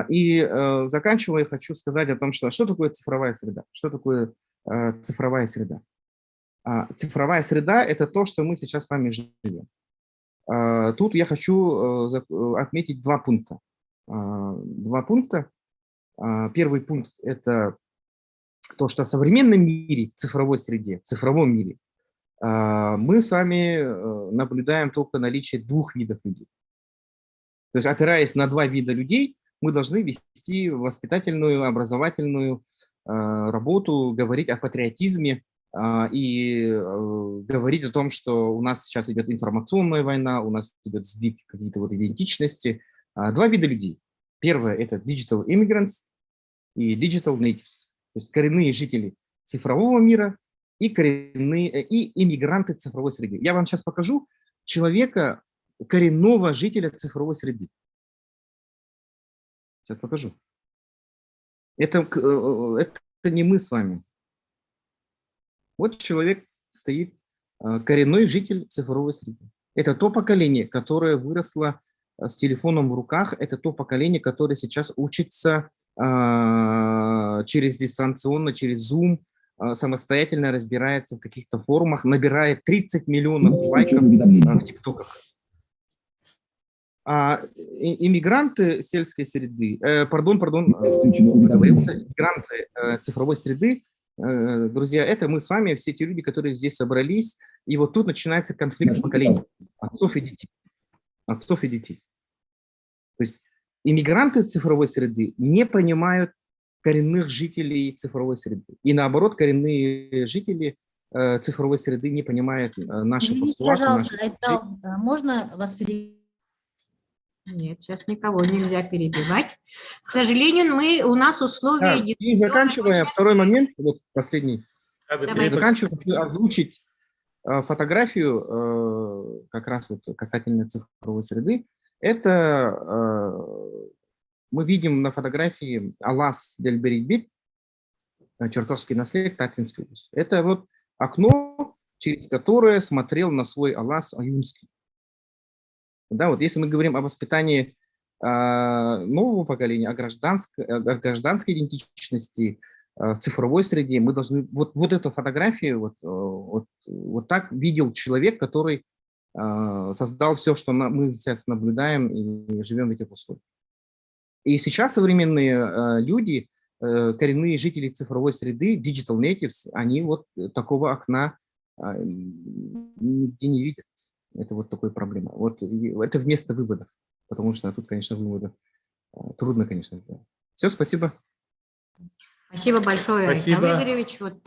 И заканчивая, хочу сказать о том, что такое цифровая среда. Что такое цифровая среда? Цифровая среда – это то, что мы сейчас с вами живем. Тут я хочу отметить два пункта. Первый пункт – это то, что в современном мире, в цифровой среде, в цифровом мире, мы с вами наблюдаем только наличие двух видов людей. То есть, опираясь на два вида людей, мы должны вести воспитательную, образовательную работу, говорить о патриотизме и говорить о том, что у нас сейчас идет информационная война, у нас идет сдвиг какие-то вот идентичности. Два вида людей. Первое – это digital immigrants, и digital natives, то есть коренные жители цифрового мира и коренные и иммигранты цифровой среды. Я вам сейчас покажу человека, коренного жителя цифровой среды. Сейчас покажу. Это не мы с вами. Вот человек стоит, коренной житель цифровой среды. Это то поколение, которое выросло с телефоном в руках, это то поколение, которое сейчас учится через дистанционно, через Zoom, самостоятельно разбирается в каких-то форумах, набирает 30 миллионов лайков в ТикТоках. А иммигранты сельской среды, иммигранты цифровой среды, друзья, это мы с вами, все те люди, которые здесь собрались, и вот тут начинается конфликт поколений, отцов и детей. Отцов и детей. То есть иммигранты цифровой среды не понимают коренных жителей цифровой среды. И наоборот, коренные жители цифровой среды не понимают наши постулаты. Пожалуйста, это можно вас перебить? Нет, сейчас никого нельзя перебивать. К сожалению, у нас условия... Да, и заканчивая, второй момент, вот последний. Заканчивая, хочу озвучить фотографию, как раз вот касательно цифровой среды. Это мы видим на фотографии Алас дель Берибит, Чертовский наследник, Татинский улус. Это вот окно, через которое смотрел на свой Алас Аюнский. Да, вот если мы говорим о воспитании нового поколения, о гражданской идентичности, в цифровой среде, мы должны... Вот эту фотографию вот так видел человек, который создал все, что мы сейчас наблюдаем и живем в этих условиях. И сейчас современные люди, коренные жители цифровой среды, digital natives, они вот такого окна нигде не видят. Это вот такая проблема. Вот это вместо выводов, потому что тут, конечно, выводов трудно, конечно, сделать. Все, спасибо. Спасибо большое, Спасибо. Айтал Игоревич. Вот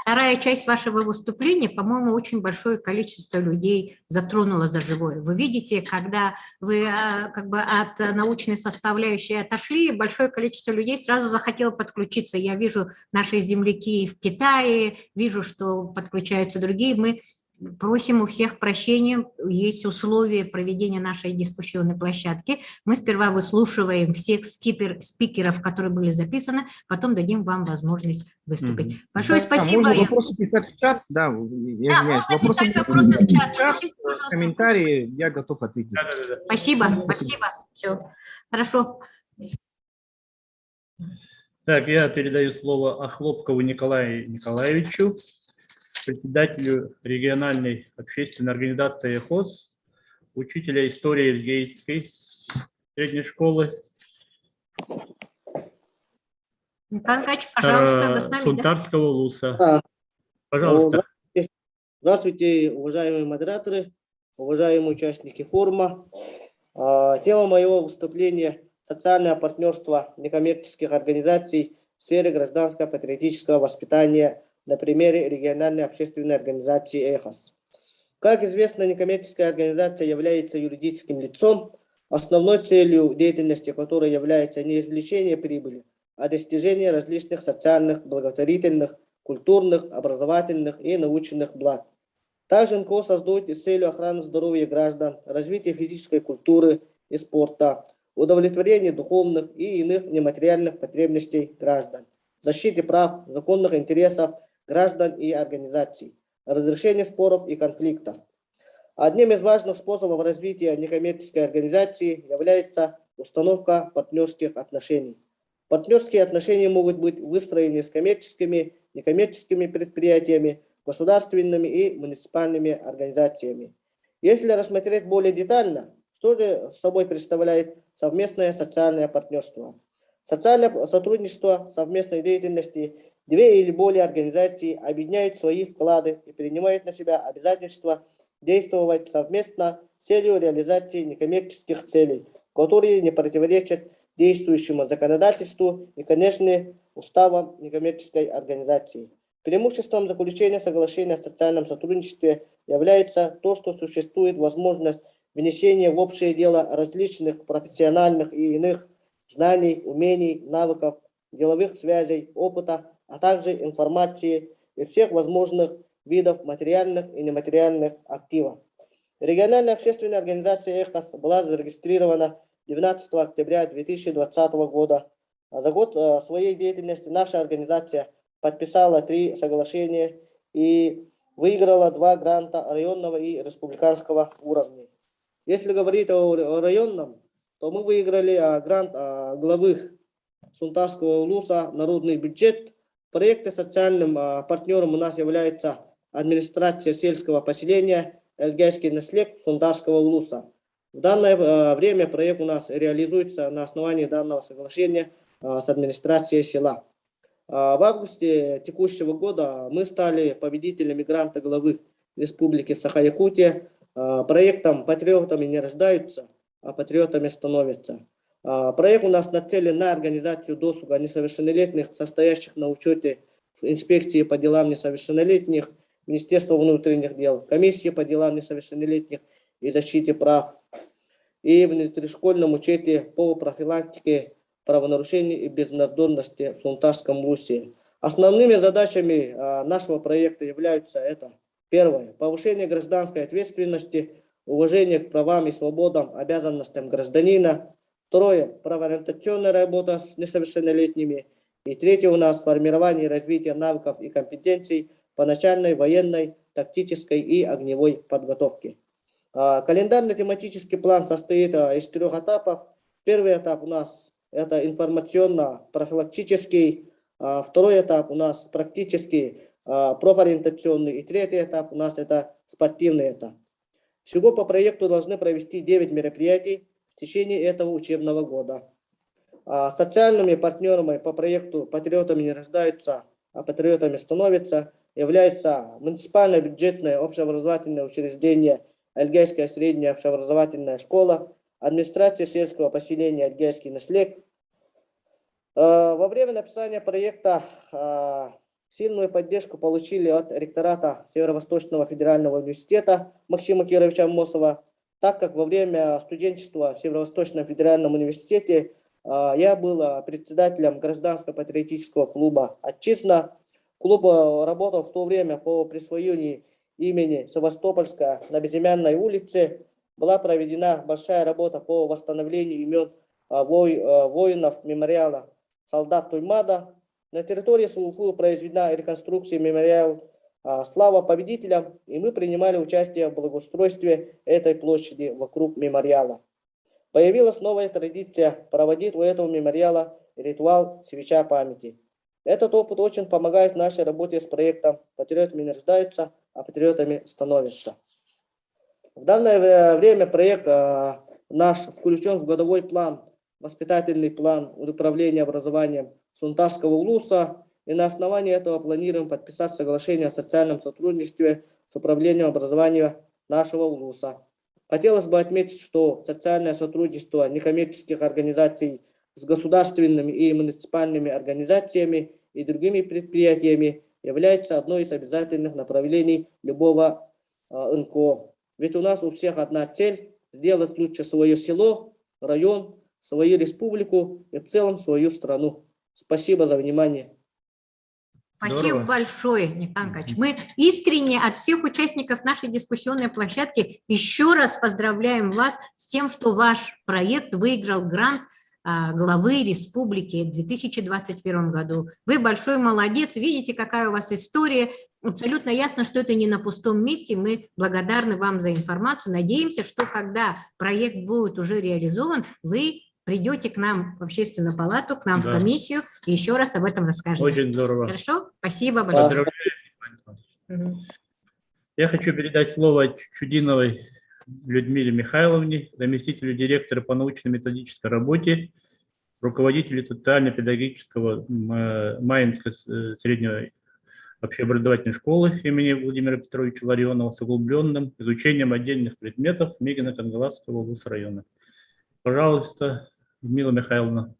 вторая часть вашего выступления, по-моему, очень большое количество людей затронула за живое. Вы видите, когда вы как бы от научной составляющей отошли, большое количество людей сразу захотело подключиться. Я вижу наши земляки в Китае, вижу, что подключаются другие. Мы просим у всех прощения, есть условия проведения нашей дискуссионной площадки. Мы сперва выслушиваем всех спикеров, которые были записаны, потом дадим вам возможность выступить. Большое спасибо. Можно вопросы писать в чат, да, я извиняюсь. Можно писать вопросы в чат. Комментарии, я готов ответить. Спасибо. Все, хорошо. Так, я передаю слово Охлопкову Николаю Николаевичу, председателю региональной общественной организации ХОС, учителя истории Ильгейской средней школы. Николай Николаевич, пожалуйста, вы с нами, Сунтарского улуса. Да. Пожалуйста. Здравствуйте, уважаемые модераторы, уважаемые участники форума. Тема моего выступления – социальное партнерство некоммерческих организаций в сфере гражданско-патриотического воспитания на примере региональной общественной организации ЭХОС. Как известно, некоммерческая организация является юридическим лицом, основной целью деятельности которой является не извлечение прибыли, а достижение различных социальных, благотворительных, культурных, образовательных и научных благ. Также НКО создают с целью охраны здоровья граждан, развития физической культуры и спорта, удовлетворения духовных и иных нематериальных потребностей граждан, защите прав, законных интересов граждан и организаций, разрешение споров и конфликтов. Одним из важных способов развития некоммерческой организации является установка партнерских отношений. Партнерские отношения могут быть выстроены с коммерческими, некоммерческими предприятиями, государственными и муниципальными организациями. Если рассмотреть более детально, что же собой представляет совместное социальное партнерство? Социальное сотрудничество совместной деятельности две или более организаций объединяют свои вклады и принимают на себя обязательства действовать совместно с целью реализации некоммерческих целей, которые не противоречат действующему законодательству и, конечно, уставам некоммерческой организации. Преимуществом заключения соглашения о социальном сотрудничестве является то, что существует возможность внесения в общее дело различных профессиональных и иных знаний, умений, навыков, деловых связей, опыта, а также информации и всех возможных видов материальных и нематериальных активов. Региональная общественная организация ЭХКОС была зарегистрирована 19 октября 2020 года. За год своей деятельности наша организация подписала 3 соглашения и выиграла 2 гранта районного и республиканского уровня. Если говорить о районном, то мы выиграли грант главы Сунтарского улуса «Народный бюджет». В проекте социальным партнером у нас является администрация сельского поселения Эльгайский наслед Сунтарского улуса. В данное время проект у нас реализуется на основании данного соглашения с администрацией села. В августе текущего года мы стали победителями гранта главы Республики Саха-Якутия проектом «Патриотами не рождаются, а патриотами становятся». Проект у нас нацелен на организацию досуга несовершеннолетних, состоящих на учете в инспекции по делам несовершеннолетних, Министерства внутренних дел, комиссии по делам несовершеннолетних и защите прав, и внутришкольном учете по профилактике правонарушений и безнадзорности в Сунтарском улусе. Основными задачами нашего проекта являются это: первое, повышение гражданской ответственности, уважение к правам и свободам, обязанностям гражданина; второе, правоориентационная работа с несовершеннолетними; и третье у нас формирование и развитие навыков и компетенций по начальной, военной, тактической и огневой подготовке. Календарно-тематический план состоит из 3 этапов. Первый этап у нас это информационно-профилактический, второй этап у нас практический, профориентационный, и третий этап у нас это спортивный этап. Всего по проекту должны провести 9 мероприятий в течение этого учебного года. Социальными партнерами по проекту «Патриотами не рождаются, а патриотами становятся» является муниципальное бюджетное общеобразовательное учреждение Эльгайская средняя общеобразовательная школа, администрация сельского поселения Эльгайский наслед. Во время написания проекта сильную поддержку получили от ректората Северо-Восточного федерального университета Максима Кировича Аммосова, так как во время студенчества в Северо-Восточном федеральном университете я был председателем гражданско-патриотического клуба «Отчизна». Клуб работал в то время по присвоению имени Севастопольска на Безымянной улице. Была проведена большая работа по восстановлению имен воинов мемориала солдат Туймада. На территории Сулуфу произведена реконструкция мемориала «Слава победителям», и мы принимали участие в благоустройстве этой площади вокруг мемориала. Появилась новая традиция проводить у этого мемориала ритуал свеча памяти. Этот опыт очень помогает в нашей работе с проектом «Патриотами не рождаются, а патриотами становятся». В данное время проект наш включен в годовой план, воспитательный план управления образованием Сунтарского улуса, и на основании этого планируем подписать соглашение о социальном сотрудничестве с управлением образования нашего улуса. Хотелось бы отметить, что социальное сотрудничество некоммерческих организаций с государственными и муниципальными организациями и другими предприятиями является одной из обязательных направлений любого НКО. Ведь у нас у всех одна цель – сделать лучше свое село, район, свою республику и в целом свою страну. Спасибо за внимание. Спасибо большое, Николай Николаевич. Мы искренне от всех участников нашей дискуссионной площадки еще раз поздравляем вас с тем, что ваш проект выиграл грант главы республики в 2021 году. Вы большой молодец, видите, какая у вас история. Абсолютно ясно, что это не на пустом месте. Мы благодарны вам за информацию. Надеемся, что когда проект будет уже реализован, вы придете к нам в общественную палату, к нам в комиссию и еще раз об этом расскажете. Очень здорово. Хорошо? Спасибо большое. Я хочу передать слово Чудиновой Людмиле Михайловне, заместителю директора по научно-методической работе, руководителю социально-педагогического Маинской средней общеобразовательной школы имени Владимира Петровича Ларионова с углубленным изучением отдельных предметов Мегино-Кангаласского района. Пожалуйста, Людмила Михайловна.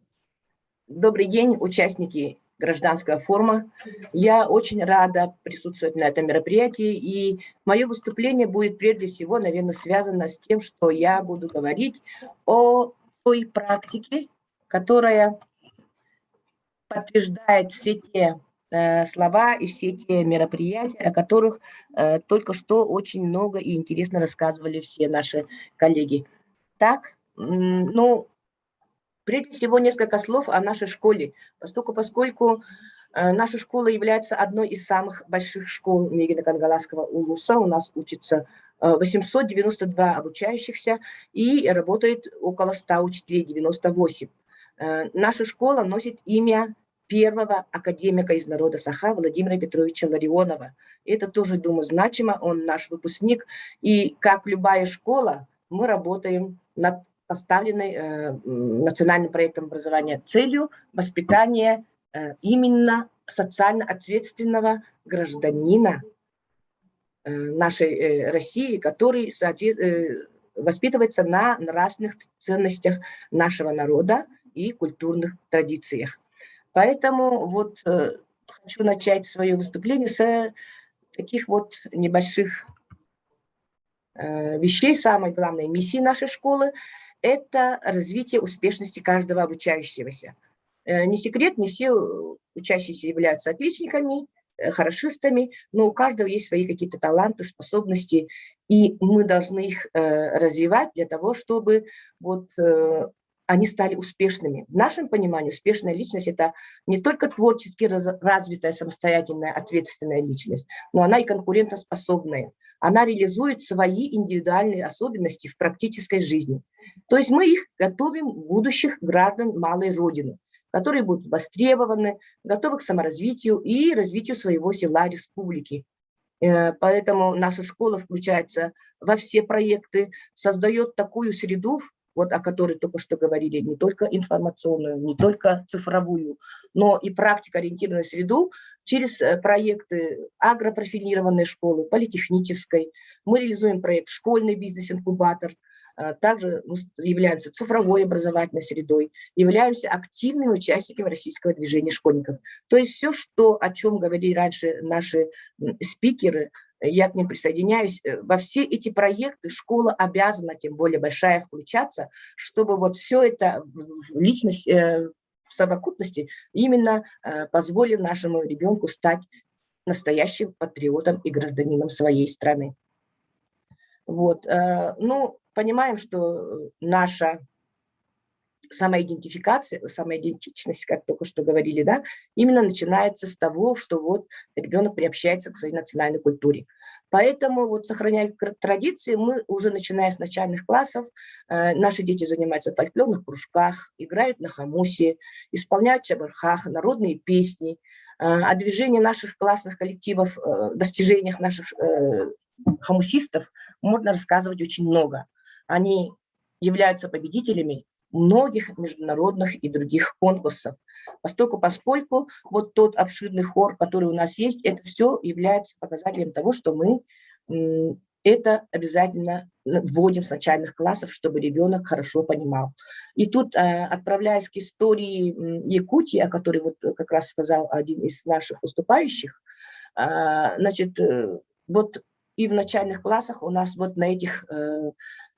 Добрый день, участники гражданского форума. Я очень рада присутствовать на этом мероприятии, и мое выступление будет прежде всего, наверное, связано с тем, что я буду говорить о той практике, которая подтверждает все те слова и все те мероприятия, о которых только что очень много и интересно рассказывали все наши коллеги. Так, ну, прежде всего несколько слов о нашей школе, поскольку наша школа является одной из самых больших школ Мегино-Кангаласского улуса. У нас учится 892 обучающихся и работает около 100 учителей, 98. Наша школа носит имя первого академика из народа Саха Владимира Петровича Ларионова. Это тоже, думаю, значимо, он наш выпускник. И как любая школа, мы работаем над поставленной национальным проектом образования целью воспитания именно социально ответственного гражданина нашей России, который воспитывается на нравственных ценностях нашего народа и культурных традициях. Поэтому вот хочу начать свое выступление с таких вот небольших вещей. Самой главной миссией нашей школы – это развитие успешности каждого обучающегося. Не секрет, не все учащиеся являются отличниками, хорошистами, но у каждого есть свои какие-то таланты, способности, и мы должны их развивать для того, чтобы вот они стали успешными. В нашем понимании успешная личность – это не только творчески развитая, самостоятельная, ответственная личность, но она и конкурентоспособная. Она реализует свои индивидуальные особенности в практической жизни. То есть мы их готовим будущих граждан малой Родины, которые будут востребованы, готовы к саморазвитию и развитию своего села, республики. Поэтому наша школа включается во все проекты, создает такую среду, вот о которой только что говорили, не только информационную, не только цифровую, но и практикоориентированную среду через проекты агропрофилированной школы, политехнической. Мы реализуем проект «Школьный бизнес-инкубатор», также являемся цифровой образовательной средой, являемся активными участниками российского движения школьников. То есть все, о чем говорили раньше наши спикеры, я к ним присоединяюсь. Во все эти проекты школа обязана, тем более большая, включаться, чтобы вот все это личность в совокупности именно позволило нашему ребенку стать настоящим патриотом и гражданином своей страны. Вот. Ну, понимаем, что наша самоидентификация, самоидентичность, как только что говорили, да, именно начинается с того, что вот ребенок приобщается к своей национальной культуре. Поэтому, вот, сохраняя традиции, мы уже начиная с начальных классов, наши дети занимаются в фольклорных кружках, играют на хамусе, исполняют чабархах, народные песни. О движении наших классных коллективов, достижениях наших хамусистов можно рассказывать очень много. Они являются победителями многих международных и других конкурсов. Поскольку вот тот обширный хор, который у нас есть, это все является показателем того, что мы это обязательно вводим с начальных классов, чтобы ребенок хорошо понимал. И тут, отправляясь к истории Якутии, о которой вот как раз сказал один из наших выступающих, значит, вот и в начальных классах у нас вот на этих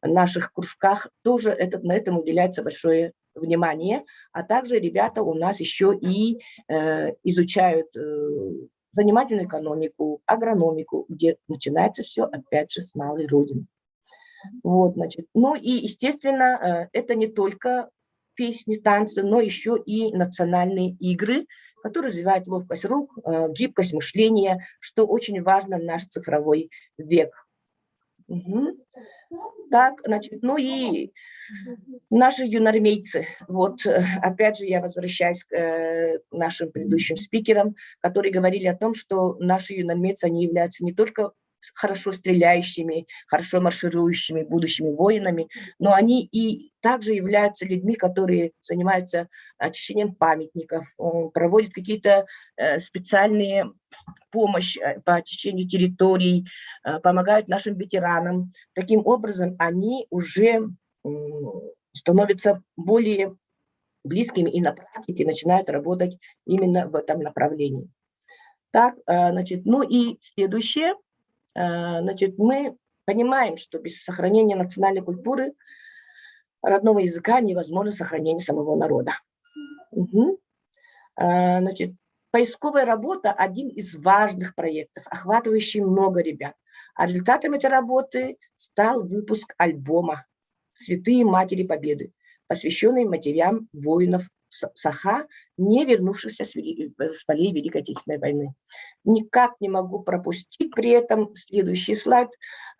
наших кружках тоже на этом уделяется большое внимание, а также ребята у нас еще и изучают занимательную экономику, агрономику, где начинается все опять же с малой Родины. Вот, значит. Ну и, естественно, это не только песни, танцы, но еще и национальные игры, которые развивают ловкость рук, гибкость мышления, что очень важно в наш цифровой век. Угу. Так, значит, ну и наши юноармейцы. Вот, опять же, я возвращаюсь к нашим предыдущим спикерам, которые говорили о том, что наши юноармейцы, они являются не только хорошо стреляющими, хорошо марширующими будущими воинами, но они и также являются людьми, которые занимаются очищением памятников, проводят какие-то специальные помощь по очищению территорий, помогают нашим ветеранам. Таким образом, они уже становятся более близкими и на практике начинают работать именно в этом направлении. Так, значит, ну и следующее. Значит, мы понимаем, что без сохранения национальной культуры, родного языка невозможно сохранение самого народа. Угу. Значит, поисковая работа – один из важных проектов, охватывающий много ребят. А результатом этой работы стал выпуск альбома «Святые Матери Победы», посвященный матерям воинов Саха, не вернувшихся с полей Великой Отечественной войны. Никак не могу пропустить при этом следующий слайд.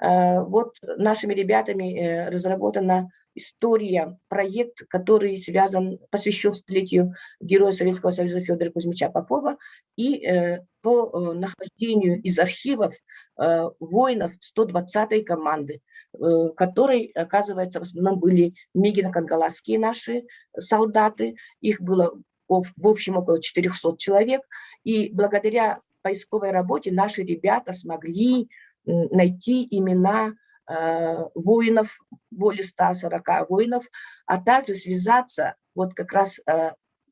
Вот нашими ребятами разработана история, проект, который посвящен столетию Героя Советского Союза Федора Кузьмича Попова и по нахождению из архивов воинов 120-й команды, которой, оказывается, в основном были мегино-конголазские наши солдаты. Их было в общем около 400 человек. И благодаря поисковой работе наши ребята смогли найти имена воинов, более 140 воинов, а также связаться, вот как раз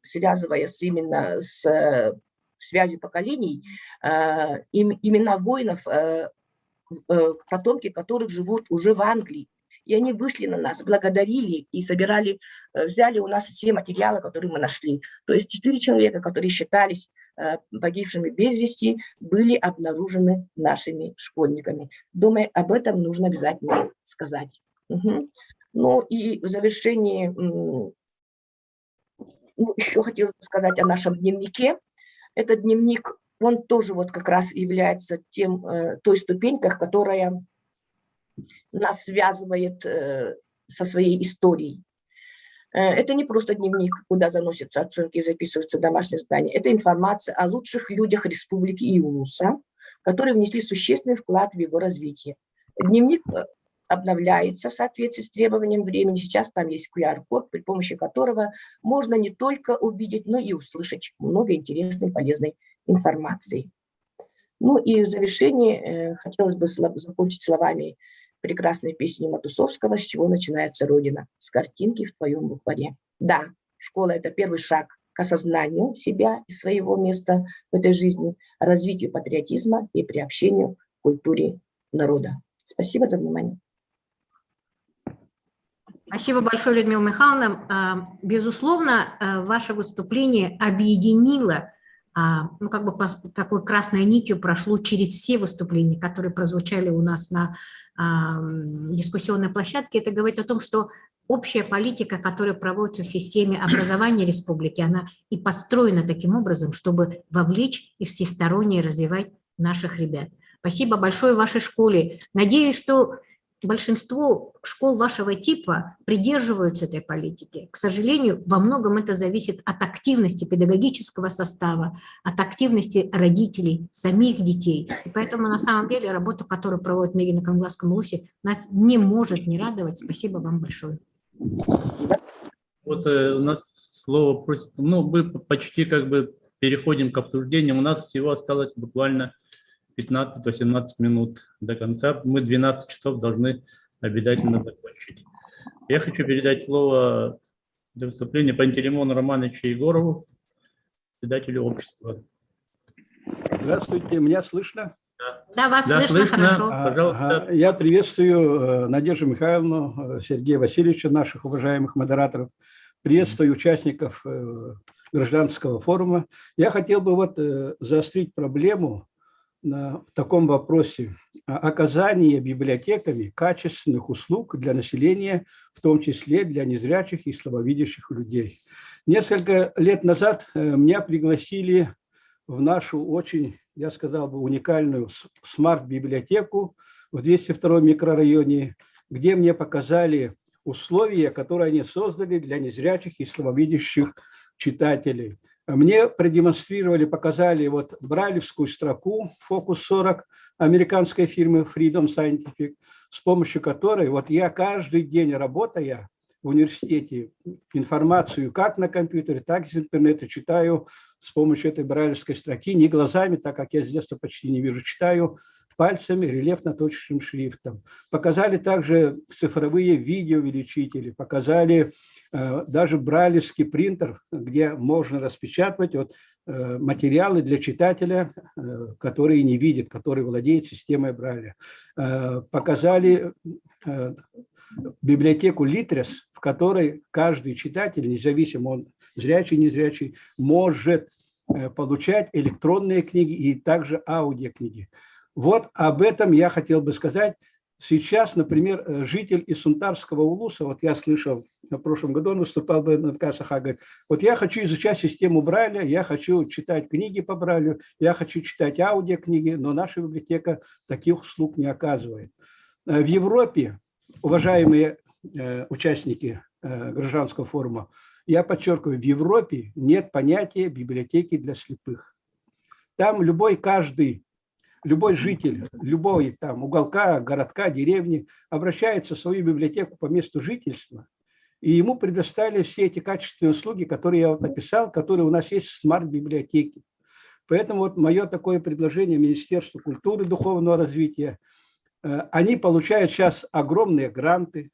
связываясь именно с связью поколений, имена воинов, потомки которых живут уже в Англии. И они вышли на нас, благодарили и взяли у нас все материалы, которые мы нашли. То есть 4 человека, которые считались погибшими без вести, были обнаружены нашими школьниками. Думаю, об этом нужно обязательно сказать. Угу. Ну и в завершении еще хотелось бы сказать о нашем дневнике. Этот дневник, он тоже вот как раз является той ступенькой, которая нас связывает со своей историей. Это не просто дневник, куда заносятся оценки и записываются домашние задания. Это информация о лучших людях республики и УНУСа, которые внесли существенный вклад в его развитие. Дневник обновляется в соответствии с требованием времени. Сейчас там есть QR-код, при помощи которого можно не только увидеть, но и услышать много интересной и полезной информации. Ну и в завершении хотелось бы закончить словами прекрасной песни Матусовского «С чего начинается Родина?» С картинки в твоем букваре. Да, школа – это первый шаг к осознанию себя и своего места в этой жизни, развитию патриотизма и приобщению к культуре народа. Спасибо за внимание. Спасибо большое, Людмила Михайловна. Безусловно, ваше выступление объединило, ну, как бы такой красной нитью прошло через все выступления, которые прозвучали у нас на дискуссионной площадке. Это говорит о том, что общая политика, которая проводится в системе образования республики, она и построена таким образом, чтобы вовлечь и всесторонне развивать наших ребят. Спасибо большое вашей школе. Надеюсь, что большинство школ вашего типа придерживаются этой политики. К сожалению, во многом это зависит от активности педагогического состава, от активности родителей, самих детей. И поэтому на самом деле работа, которую проводит МЕГИ на Конголазском УНУСе, нас не может не радовать. Спасибо вам большое. Вот у нас слово просит, ну, мы почти как бы переходим к обсуждению. У нас всего осталось буквально 15-18 минут до конца. Мы 12 часов должны обязательно закончить. Я хочу передать слово для выступления Пантелеймону Романовичу Егорову, председателю общества. Здравствуйте, меня слышно? Да, вас слышно хорошо. Пожалуйста. Я приветствую Надежду Михайловну, Сергея Васильевича, наших уважаемых модераторов. Приветствую участников гражданского форума. Я хотел бы вот заострить проблему на таком вопросе оказания библиотеками качественных услуг для населения, в том числе для незрячих и слабовидящих людей. Несколько лет назад меня пригласили в нашу очень, я сказал бы, уникальную смарт-библиотеку в 202 микрорайоне, где мне показали условия, которые они создали для незрячих и слабовидящих читателей. Мне продемонстрировали, показали вот брайлевскую строку Focus 40 американской фирмы Freedom Scientific, с помощью которой вот я каждый день, работая в университете, информацию как на компьютере, так и из интернета читаю с помощью этой брайлевской строки, не глазами, так как я с детства почти не вижу, читаю пальцами рельефно-точечным шрифтом. Показали также цифровые видеоувеличители, показали даже брайлевский принтер, где можно распечатывать вот, материалы для читателя, который не видит, который владеет системой Брайля. Показали библиотеку Литрес, в которой каждый читатель, независимо он зрячий, незрячий, может получать электронные книги и также аудиокниги. Вот об этом я хотел бы сказать. Сейчас, например, житель из Сунтарского улуса, вот я слышал, в прошлом году он выступал в НВК Саха, говорит, вот я хочу изучать систему Брайля, я хочу читать книги по Брайлю, я хочу читать аудиокниги, но наша библиотека таких услуг не оказывает. В Европе, уважаемые участники гражданского форума, я подчеркиваю, в Европе нет понятия библиотеки для слепых. Там любой житель, любой там уголка, городка, деревни обращается в свою библиотеку по месту жительства, и ему предоставили все эти качественные услуги, которые я вот описал, которые у нас есть в смарт-библиотеке. Поэтому вот мое такое предложение Министерству культуры и духовного развития. Они получают сейчас огромные гранты.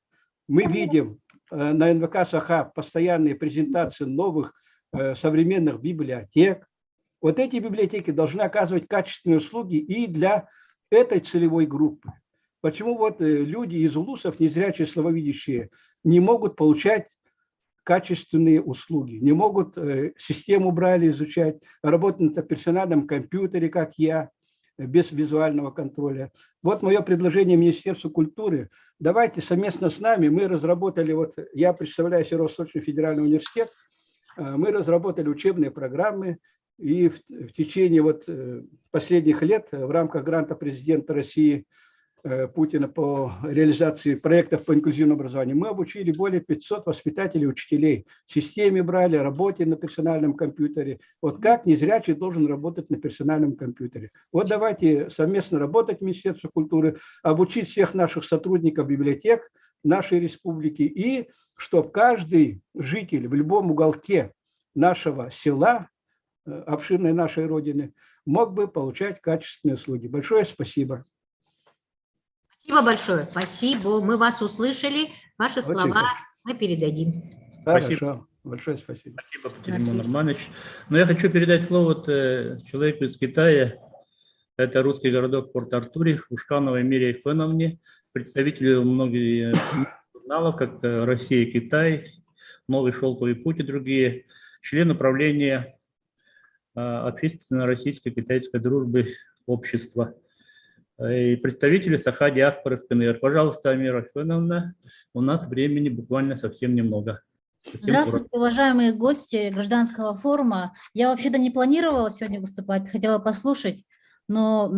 Мы видим на НВК Саха постоянные презентации новых современных библиотек. Вот эти библиотеки должны оказывать качественные услуги и для этой целевой группы. Почему вот люди из улусов, незрячие, слабовидящие, не могут получать качественные услуги, не могут систему Брайля изучать, работать на персональном компьютере, как я, без визуального контроля. Вот мое предложение Министерству культуры. Давайте совместно с нами, мы разработали, вот я представляю Северо-Восточный федеральный университет, мы разработали учебные программы, и в течение вот последних лет в рамках гранта президента России Путина по реализации проектов по инклюзивному образованию мы обучили более 500 воспитателей и учителей системе Брайля, работе на персональном компьютере. Вот как незрячий должен работать на персональном компьютере. Вот давайте совместно работать в Министерстве культуры, обучить всех наших сотрудников библиотек нашей республики, и чтобы каждый житель в любом уголке нашего села, обширной нашей Родины, мог бы получать качественные услуги. Большое спасибо. Спасибо большое. Спасибо. Мы вас услышали. Ваши слова мы передадим. Хорошо. Спасибо. Большое спасибо. Спасибо, Пантелеймон Романович. Но я хочу передать слово человеку из Китая. Это русский городок Порт-Артуре, Ушкановой Мире Феновне, представителю многих журналов, как «Россия», «Китай», «Новый шелковый путь» и другие, член управления общественно-российско-китайской дружбы общества и представители Саха диаспоры в КНР. Пожалуйста, Амира Феновна, у нас времени буквально совсем немного. Здравствуйте, уважаемые гости гражданского форума. Я вообще-то не планировала сегодня выступать, хотела послушать, но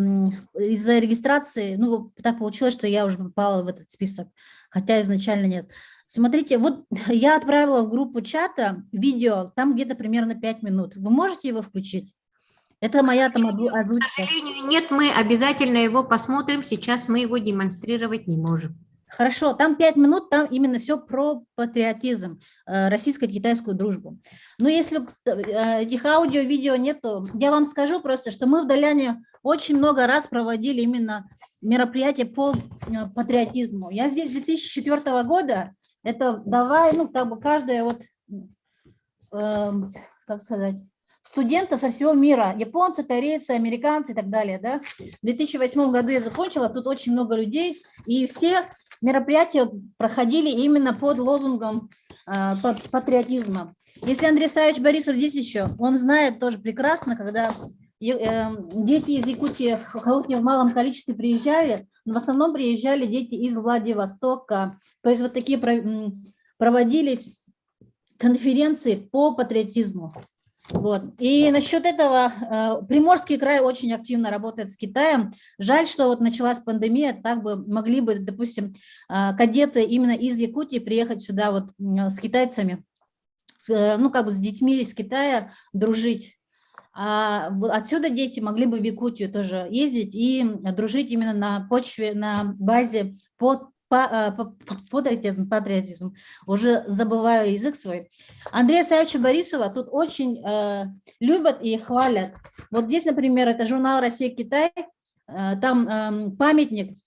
из-за регистрации, ну, так получилось, что я уже попала в этот список, хотя изначально нет. Смотрите, вот я отправила в группу чата видео, там где-то примерно 5 минут. Вы можете его включить? Это моя там озвучка. К сожалению, нет, мы обязательно его посмотрим, сейчас мы его демонстрировать не можем. Хорошо, там 5 минут, там именно все про патриотизм, российско-китайскую дружбу. Но если этих аудио-видео нету, я вам скажу просто, что мы в Даляне очень много раз проводили именно мероприятия по патриотизму. Я здесь с 2004 года, это давай, ну, как бы каждая вот, как сказать, студенты со всего мира, японцы, корейцы, американцы и так далее, да. В 2008 году я закончила, тут очень много людей, и все мероприятия проходили именно под лозунгом патриотизма. Если Андрей Савич Борисов здесь еще, он знает тоже прекрасно, когда дети из Якутии в малом количестве приезжали, но в основном приезжали дети из Владивостока. То есть вот такие проводились конференции по патриотизму. Вот. И насчет этого Приморский край очень активно работает с Китаем. Жаль, что вот началась пандемия, так бы могли бы, допустим, кадеты именно из Якутии приехать сюда вот с китайцами, ну как бы с детьми из Китая дружить. А отсюда дети могли бы в Якутию тоже ездить и дружить именно на почве, на базе патриотизм. Уже забываю язык свой. Андрея Савича Борисова тут очень любят и хвалят. Вот здесь, например, это журнал «Россия-Китай», там памятник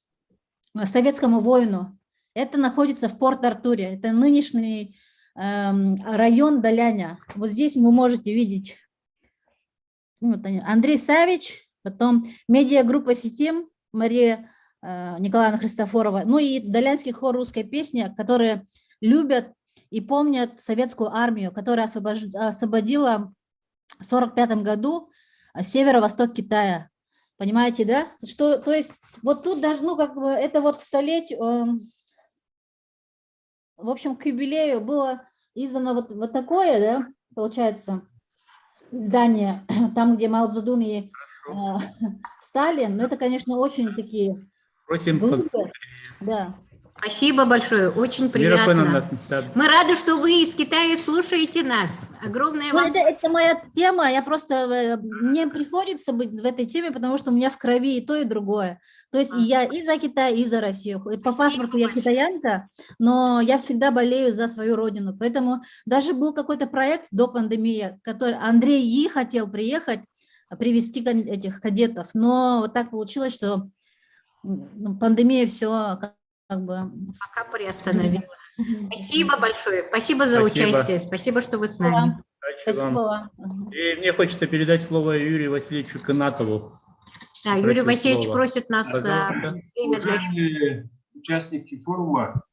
советскому воину. Это находится в Порт-Артуре. Это нынешний район Даляня. Вот здесь вы можете видеть вот Андрей Савич, потом медиагруппа «Сетим», Мария Николая Христофорова, ну и Долянский хор русской песни, которые любят и помнят советскую армию, которая освободила в 1945 году северо-восток Китая. Понимаете, да? Что, то есть вот тут даже, ну, как бы это вот к столетию, в общем, к юбилею было издано вот такое, да, получается, издание, там, где Мао Цзэдун и Сталин, но это, конечно, очень такие глупые, да. Спасибо большое, очень приятно. Мы рады, что вы из Китая слушаете нас. Огромное вам спасибо. Это моя тема, я просто, мне приходится быть в этой теме, потому что у меня в крови и то, и другое. То есть я и за Китай, и за Россию. По паспорту я китаянка, но я всегда болею за свою родину. Поэтому даже был какой-то проект до пандемии, который Андрей Yi хотел приехать, привезти этих кадетов, но вот так получилось, что пандемия все как бы пока приостановила. Спасибо большое, спасибо за участие, спасибо, что вы с нами. Спасибо. И мне хочется передать слово Юрию Васильевичу Канатову. Да, Юрий Васильевич просит нас время для... Участники форума,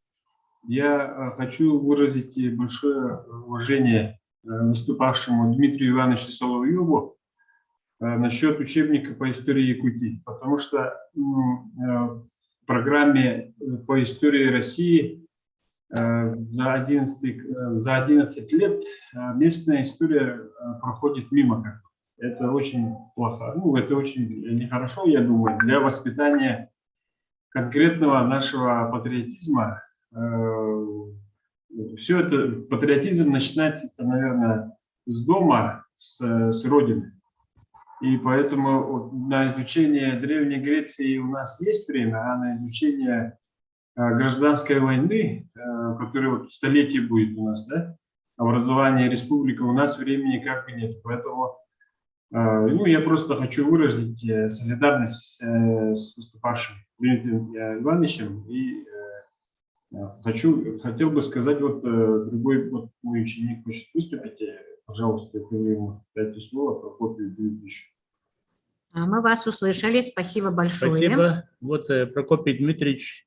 я хочу выразить большое уважение выступавшему Дмитрию Ивановичу Соловьеву насчет учебника по истории Якутии, потому что в программе по истории России за 11 лет местная история проходит мимо. Это очень плохо. Ну, это очень нехорошо, я думаю, для воспитания конкретного нашего патриотизма. Все это, патриотизм начинается, наверное, с дома, с родины. И поэтому на изучение Древней Греции у нас есть время, а на изучение гражданской войны, которая вот столетие будет у нас, да, образование республики, у нас времени как бы нет. Поэтому ну, я просто хочу выразить солидарность с выступавшим Дмитрием Ивановичем и хотел бы сказать, вот другой вот мой ученик хочет выступить, пожалуйста, я ему дайте слово Прокопию Дмитриевичу. Мы вас услышали, спасибо большое. Спасибо. Вот Прокопий Дмитриевич,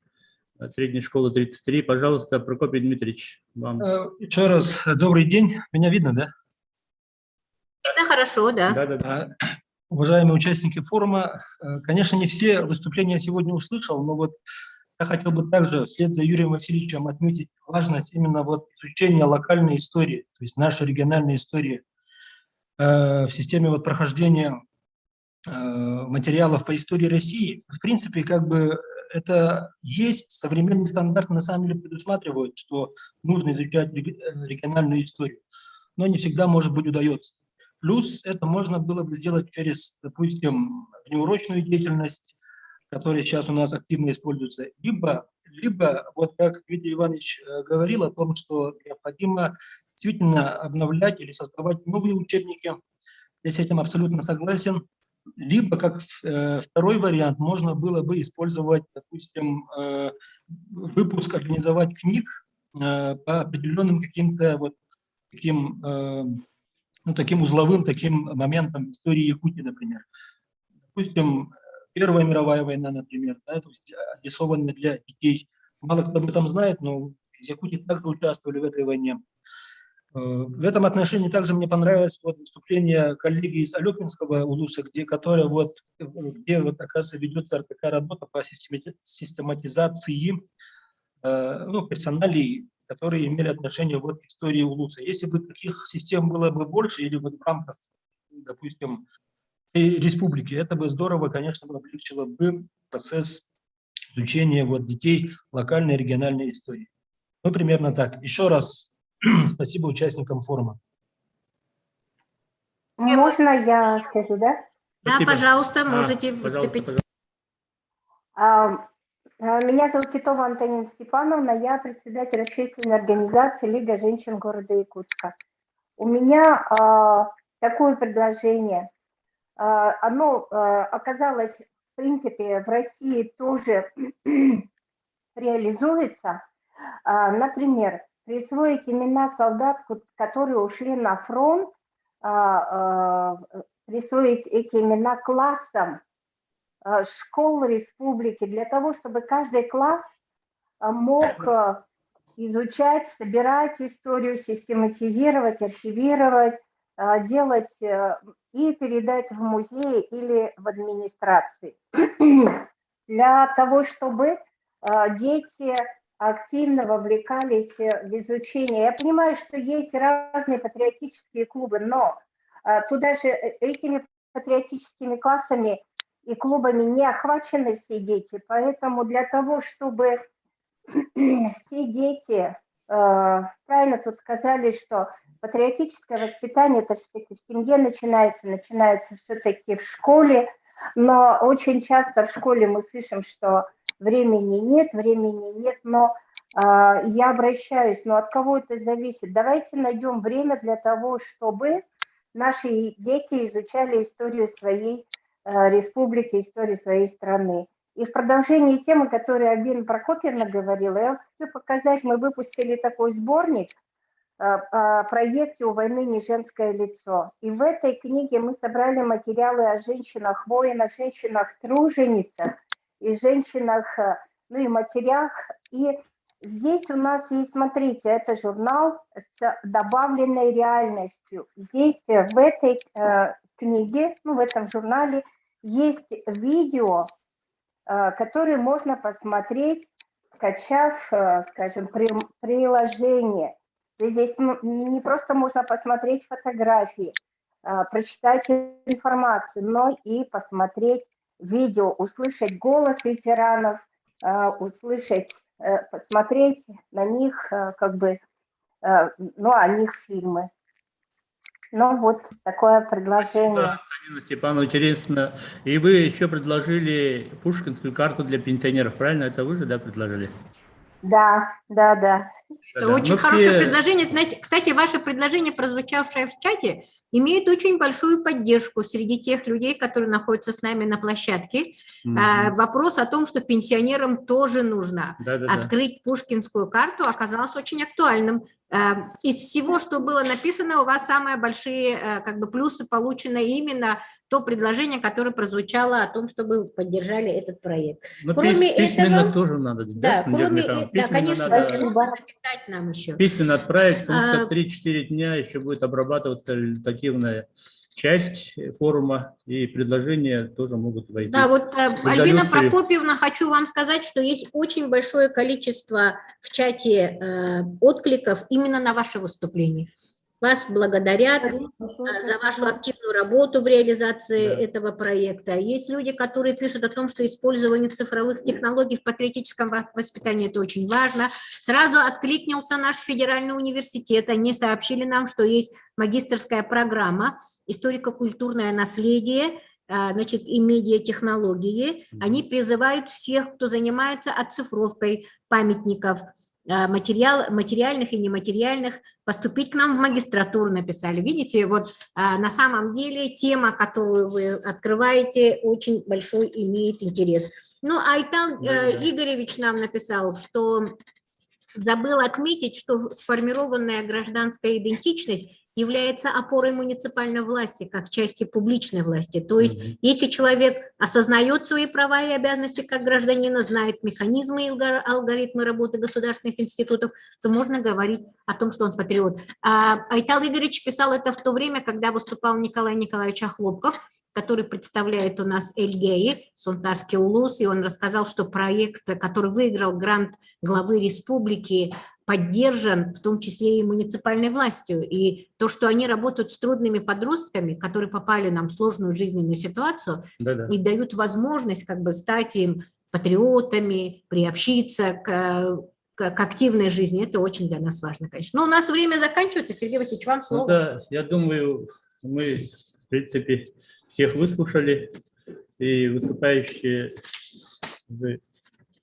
средней школы 33. Пожалуйста, Прокопий Дмитриевич, вам. Еще раз добрый день. Меня видно, да? Видно хорошо, да. Да. Уважаемые участники форума, конечно, не все выступления я сегодня услышал, но вот я хотел бы также вслед за Юрием Васильевичем отметить важность именно вот изучения локальной истории, то есть нашей региональной истории в системе вот прохождения материалов по истории России. В принципе, как бы это есть, современные стандарты на самом деле предусматривают, что нужно изучать региональную историю, но не всегда, может быть, удается. Плюс это можно было бы сделать через, допустим, внеурочную деятельность, которая сейчас у нас активно используется, либо вот как Дмитрий Иванович говорил о том, что необходимо действительно обновлять или создавать новые учебники, я с этим абсолютно согласен, либо как второй вариант можно было бы использовать, допустим, выпуск, организовать книг по определенным каким-то вот таким, ну, таким узловым таким моментам истории Якутии, например. Допустим, Первая мировая война, например, да, то есть адресованная для детей. Мало кто об этом знает, но из Якутии также участвовали в этой войне. В этом отношении также мне понравилось вот выступление коллеги из Алёпинского улуса, где оказывается, ведется такая работа по систематизации ну, персоналей, которые имели отношение вот к истории улуса. Если бы таких систем было бы больше, или вот в рамках, допустим, республики, это бы здорово, конечно, облегчило бы процесс изучения вот детей локальной региональной истории. Ну, примерно так. Еще раз спасибо участникам форума. Можно я скажу, да? Да, пожалуйста, можете выступить. Меня зовут Титова Антонина Степановна, я председатель общественной организации Лига женщин города Якутска. У меня такое предложение. Оно оказалось, в принципе, в России тоже реализуется. Например, присвоить имена солдат, которые ушли на фронт, присвоить эти имена классам школ республики, для того, чтобы каждый класс мог изучать, собирать историю, систематизировать, архивировать, делать и передать в музей или в администрации. Для того, чтобы дети активно вовлекались в изучение. Я понимаю, что есть разные патриотические клубы, но туда же этими патриотическими классами и клубами не охвачены все дети, поэтому для того, чтобы все дети, правильно тут сказали, что патриотическое воспитание, это все-таки в семье начинается все-таки в школе, но очень часто в школе мы слышим, что времени нет, но я обращаюсь, но от кого это зависит? Давайте найдем время для того, чтобы наши дети изучали историю своей республики, историю своей страны. И в продолжении темы, которую Альбина Прокопьевна говорила, я хочу показать, мы выпустили такой сборник о проекте «У войны не женское лицо». И в этой книге мы собрали материалы о женщинах-воинах, женщинах-труженицах, и женщинах, ну и матерях. И здесь у нас есть, смотрите, это журнал с добавленной реальностью. Здесь в этой книге, ну в этом журнале есть видео, которые можно посмотреть, скачав, скажем, приложение. Здесь не просто можно посмотреть фотографии, прочитать информацию, но и посмотреть видео, услышать голос ветеранов, услышать, посмотреть на них, как бы, ну, о них фильмы. Ну, вот такое предложение. Да, Антонина Степановна, интересно. И вы еще предложили пушкинскую карту для пенсионеров, правильно? Это вы же, да, предложили? Да. Это очень хорошее предложение. Знаете, кстати, ваше предложение, прозвучавшее в чате, имеет очень большую поддержку среди тех людей, которые находятся с нами на площадке. Вопрос о том, что пенсионерам тоже нужно открыть пушкинскую карту, оказался очень актуальным. Из всего, что было написано, у вас самые большие как бы плюсы получено именно то предложение, которое прозвучало о том, чтобы поддержали этот проект. Но кроме письменно этого, тоже надо, да, кроме этого, да, конечно, надо нужно написать нам еще. письменно отправить, потому что 3-4 дня еще будет обрабатываться результативная часть форума, и предложения тоже могут войти. Да, вот, Альбина Прокопьевна, хочу вам сказать, что есть очень большое количество в чате откликов именно на ваше выступление. Вас благодарят за вашу активную работу в реализации этого проекта. Есть люди, которые пишут о том, что использование цифровых технологий в патриотическом воспитании – это очень важно. Сразу откликнулся наш федеральный университет. Они сообщили нам, что есть магистерская программа «Историко-культурное наследие», значит, и медиатехнологии. Они призывают всех, кто занимается оцифровкой памятников, материальных и нематериальных, поступить к нам в магистратуру, написали. Видите, вот на самом деле тема, которую вы открываете, очень большой имеет интерес. Ну, Айтал Игоревич нам написал, что забыл отметить, что сформированная гражданская идентичность является опорой муниципальной власти, как части публичной власти. То есть, если человек осознает свои права и обязанности как гражданина, знает механизмы и алгоритмы работы государственных институтов, то можно говорить о том, что он патриот. Айтал Игоревич писал это в то время, когда выступал Николай Николаевич Охлопков, который представляет у нас Эльгеи, Сунтарский улус, и он рассказал, что проект, который выиграл грант главы республики, поддержан в том числе и муниципальной властью. И то, что они работают с трудными подростками, которые попали нам в сложную жизненную ситуацию, и дают возможность как бы стать им патриотами, приобщиться к активной жизни, это очень для нас важно, конечно. Но у нас время заканчивается. Сергей Васильевич, вам слово. Да, я думаю, мы, в принципе, всех выслушали, и выступающие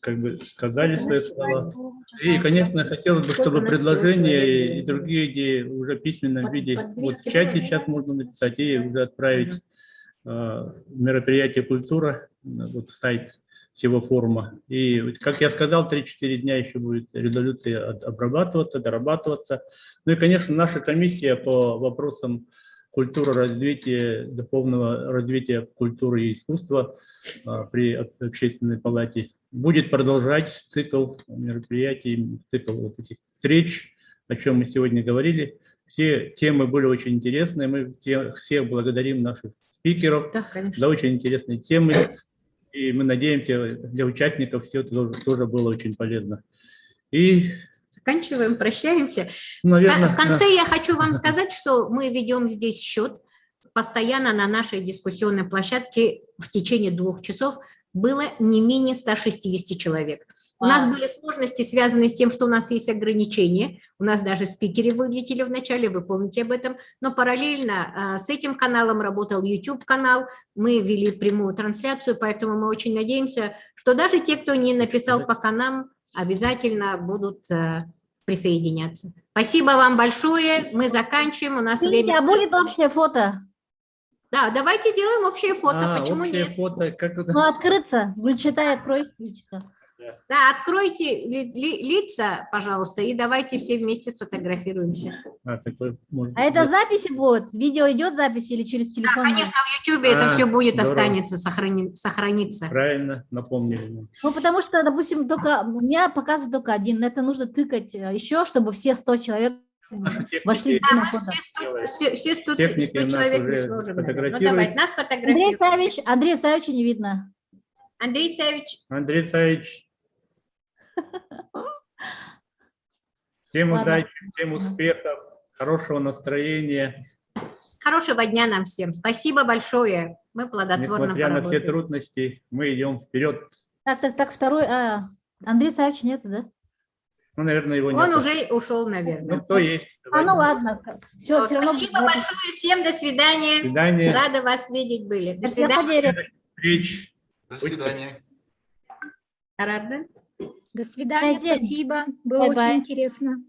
как бы сказали свои слова. И, конечно, хотелось бы, чтобы предложения и другие идеи уже в письменном виде вот в чате сейчас можно написать и уже отправить мероприятие «Культура», вот сайт всего форума. И, как я сказал, 3-4 дня еще будет резолюция обрабатываться, дорабатываться. Ну и, конечно, наша комиссия по вопросам культуру развития, духовного развития культуры и искусства при Общественной палате. Будет продолжать цикл мероприятий, цикл вот этих встреч, о чем мы сегодня говорили. Все темы были очень интересные. Мы всех благодарим наших спикеров за очень интересные темы. И мы надеемся, для участников все это тоже было очень полезно. И заканчиваем, прощаемся. наверное, в конце я хочу вам сказать, что мы ведем здесь счет. Постоянно на нашей дискуссионной площадке в течение 2 часов было не менее 160 человек. У нас были сложности, связанные с тем, что у нас есть ограничения. У нас даже спикеры вылетели в начале, вы помните об этом. Но параллельно с этим каналом работал YouTube-канал. Мы вели прямую трансляцию, поэтому мы очень надеемся, что даже те, кто не написал пока нам, обязательно будут присоединяться. Спасибо вам большое. Мы заканчиваем. У нас время... А будет общее фото? Да, давайте сделаем общее фото. Почему нет? Фото, как это? Ну, открыться. Гульчатай, открой. Да, откройте лица, пожалуйста, и давайте все вместе сфотографируемся. Это записи будут? Видео идет запись или через телефон? Да, конечно, в YouTube это все будет, останется, сохранится. Правильно, напомнили. Ну, потому что, допустим, только у меня показывает только один. Это нужно тыкать еще, чтобы все 100 человек вошли. Да, мы все 100 человек не сможем. Ну, давайте, нас фотографируют. Андрей Савича не видно. Андрей Савич. Андрей Савич. Всем удачи, всем успехов, хорошего настроения. Хорошего дня нам всем. Спасибо большое. Мы плодотворно Несмотря поработали. на все трудности, мы идем вперед. Так, второй. Андрей Савич нету, да? Ну, наверное, его нет. Он уже ушел, наверное. Ну, кто есть? Ну ладно. Все равно. Спасибо большое. Всем до свидания. До свидания. Рада вас видеть были. До свидания. До свидания. Рада. До свидания, спасибо. Было очень интересно.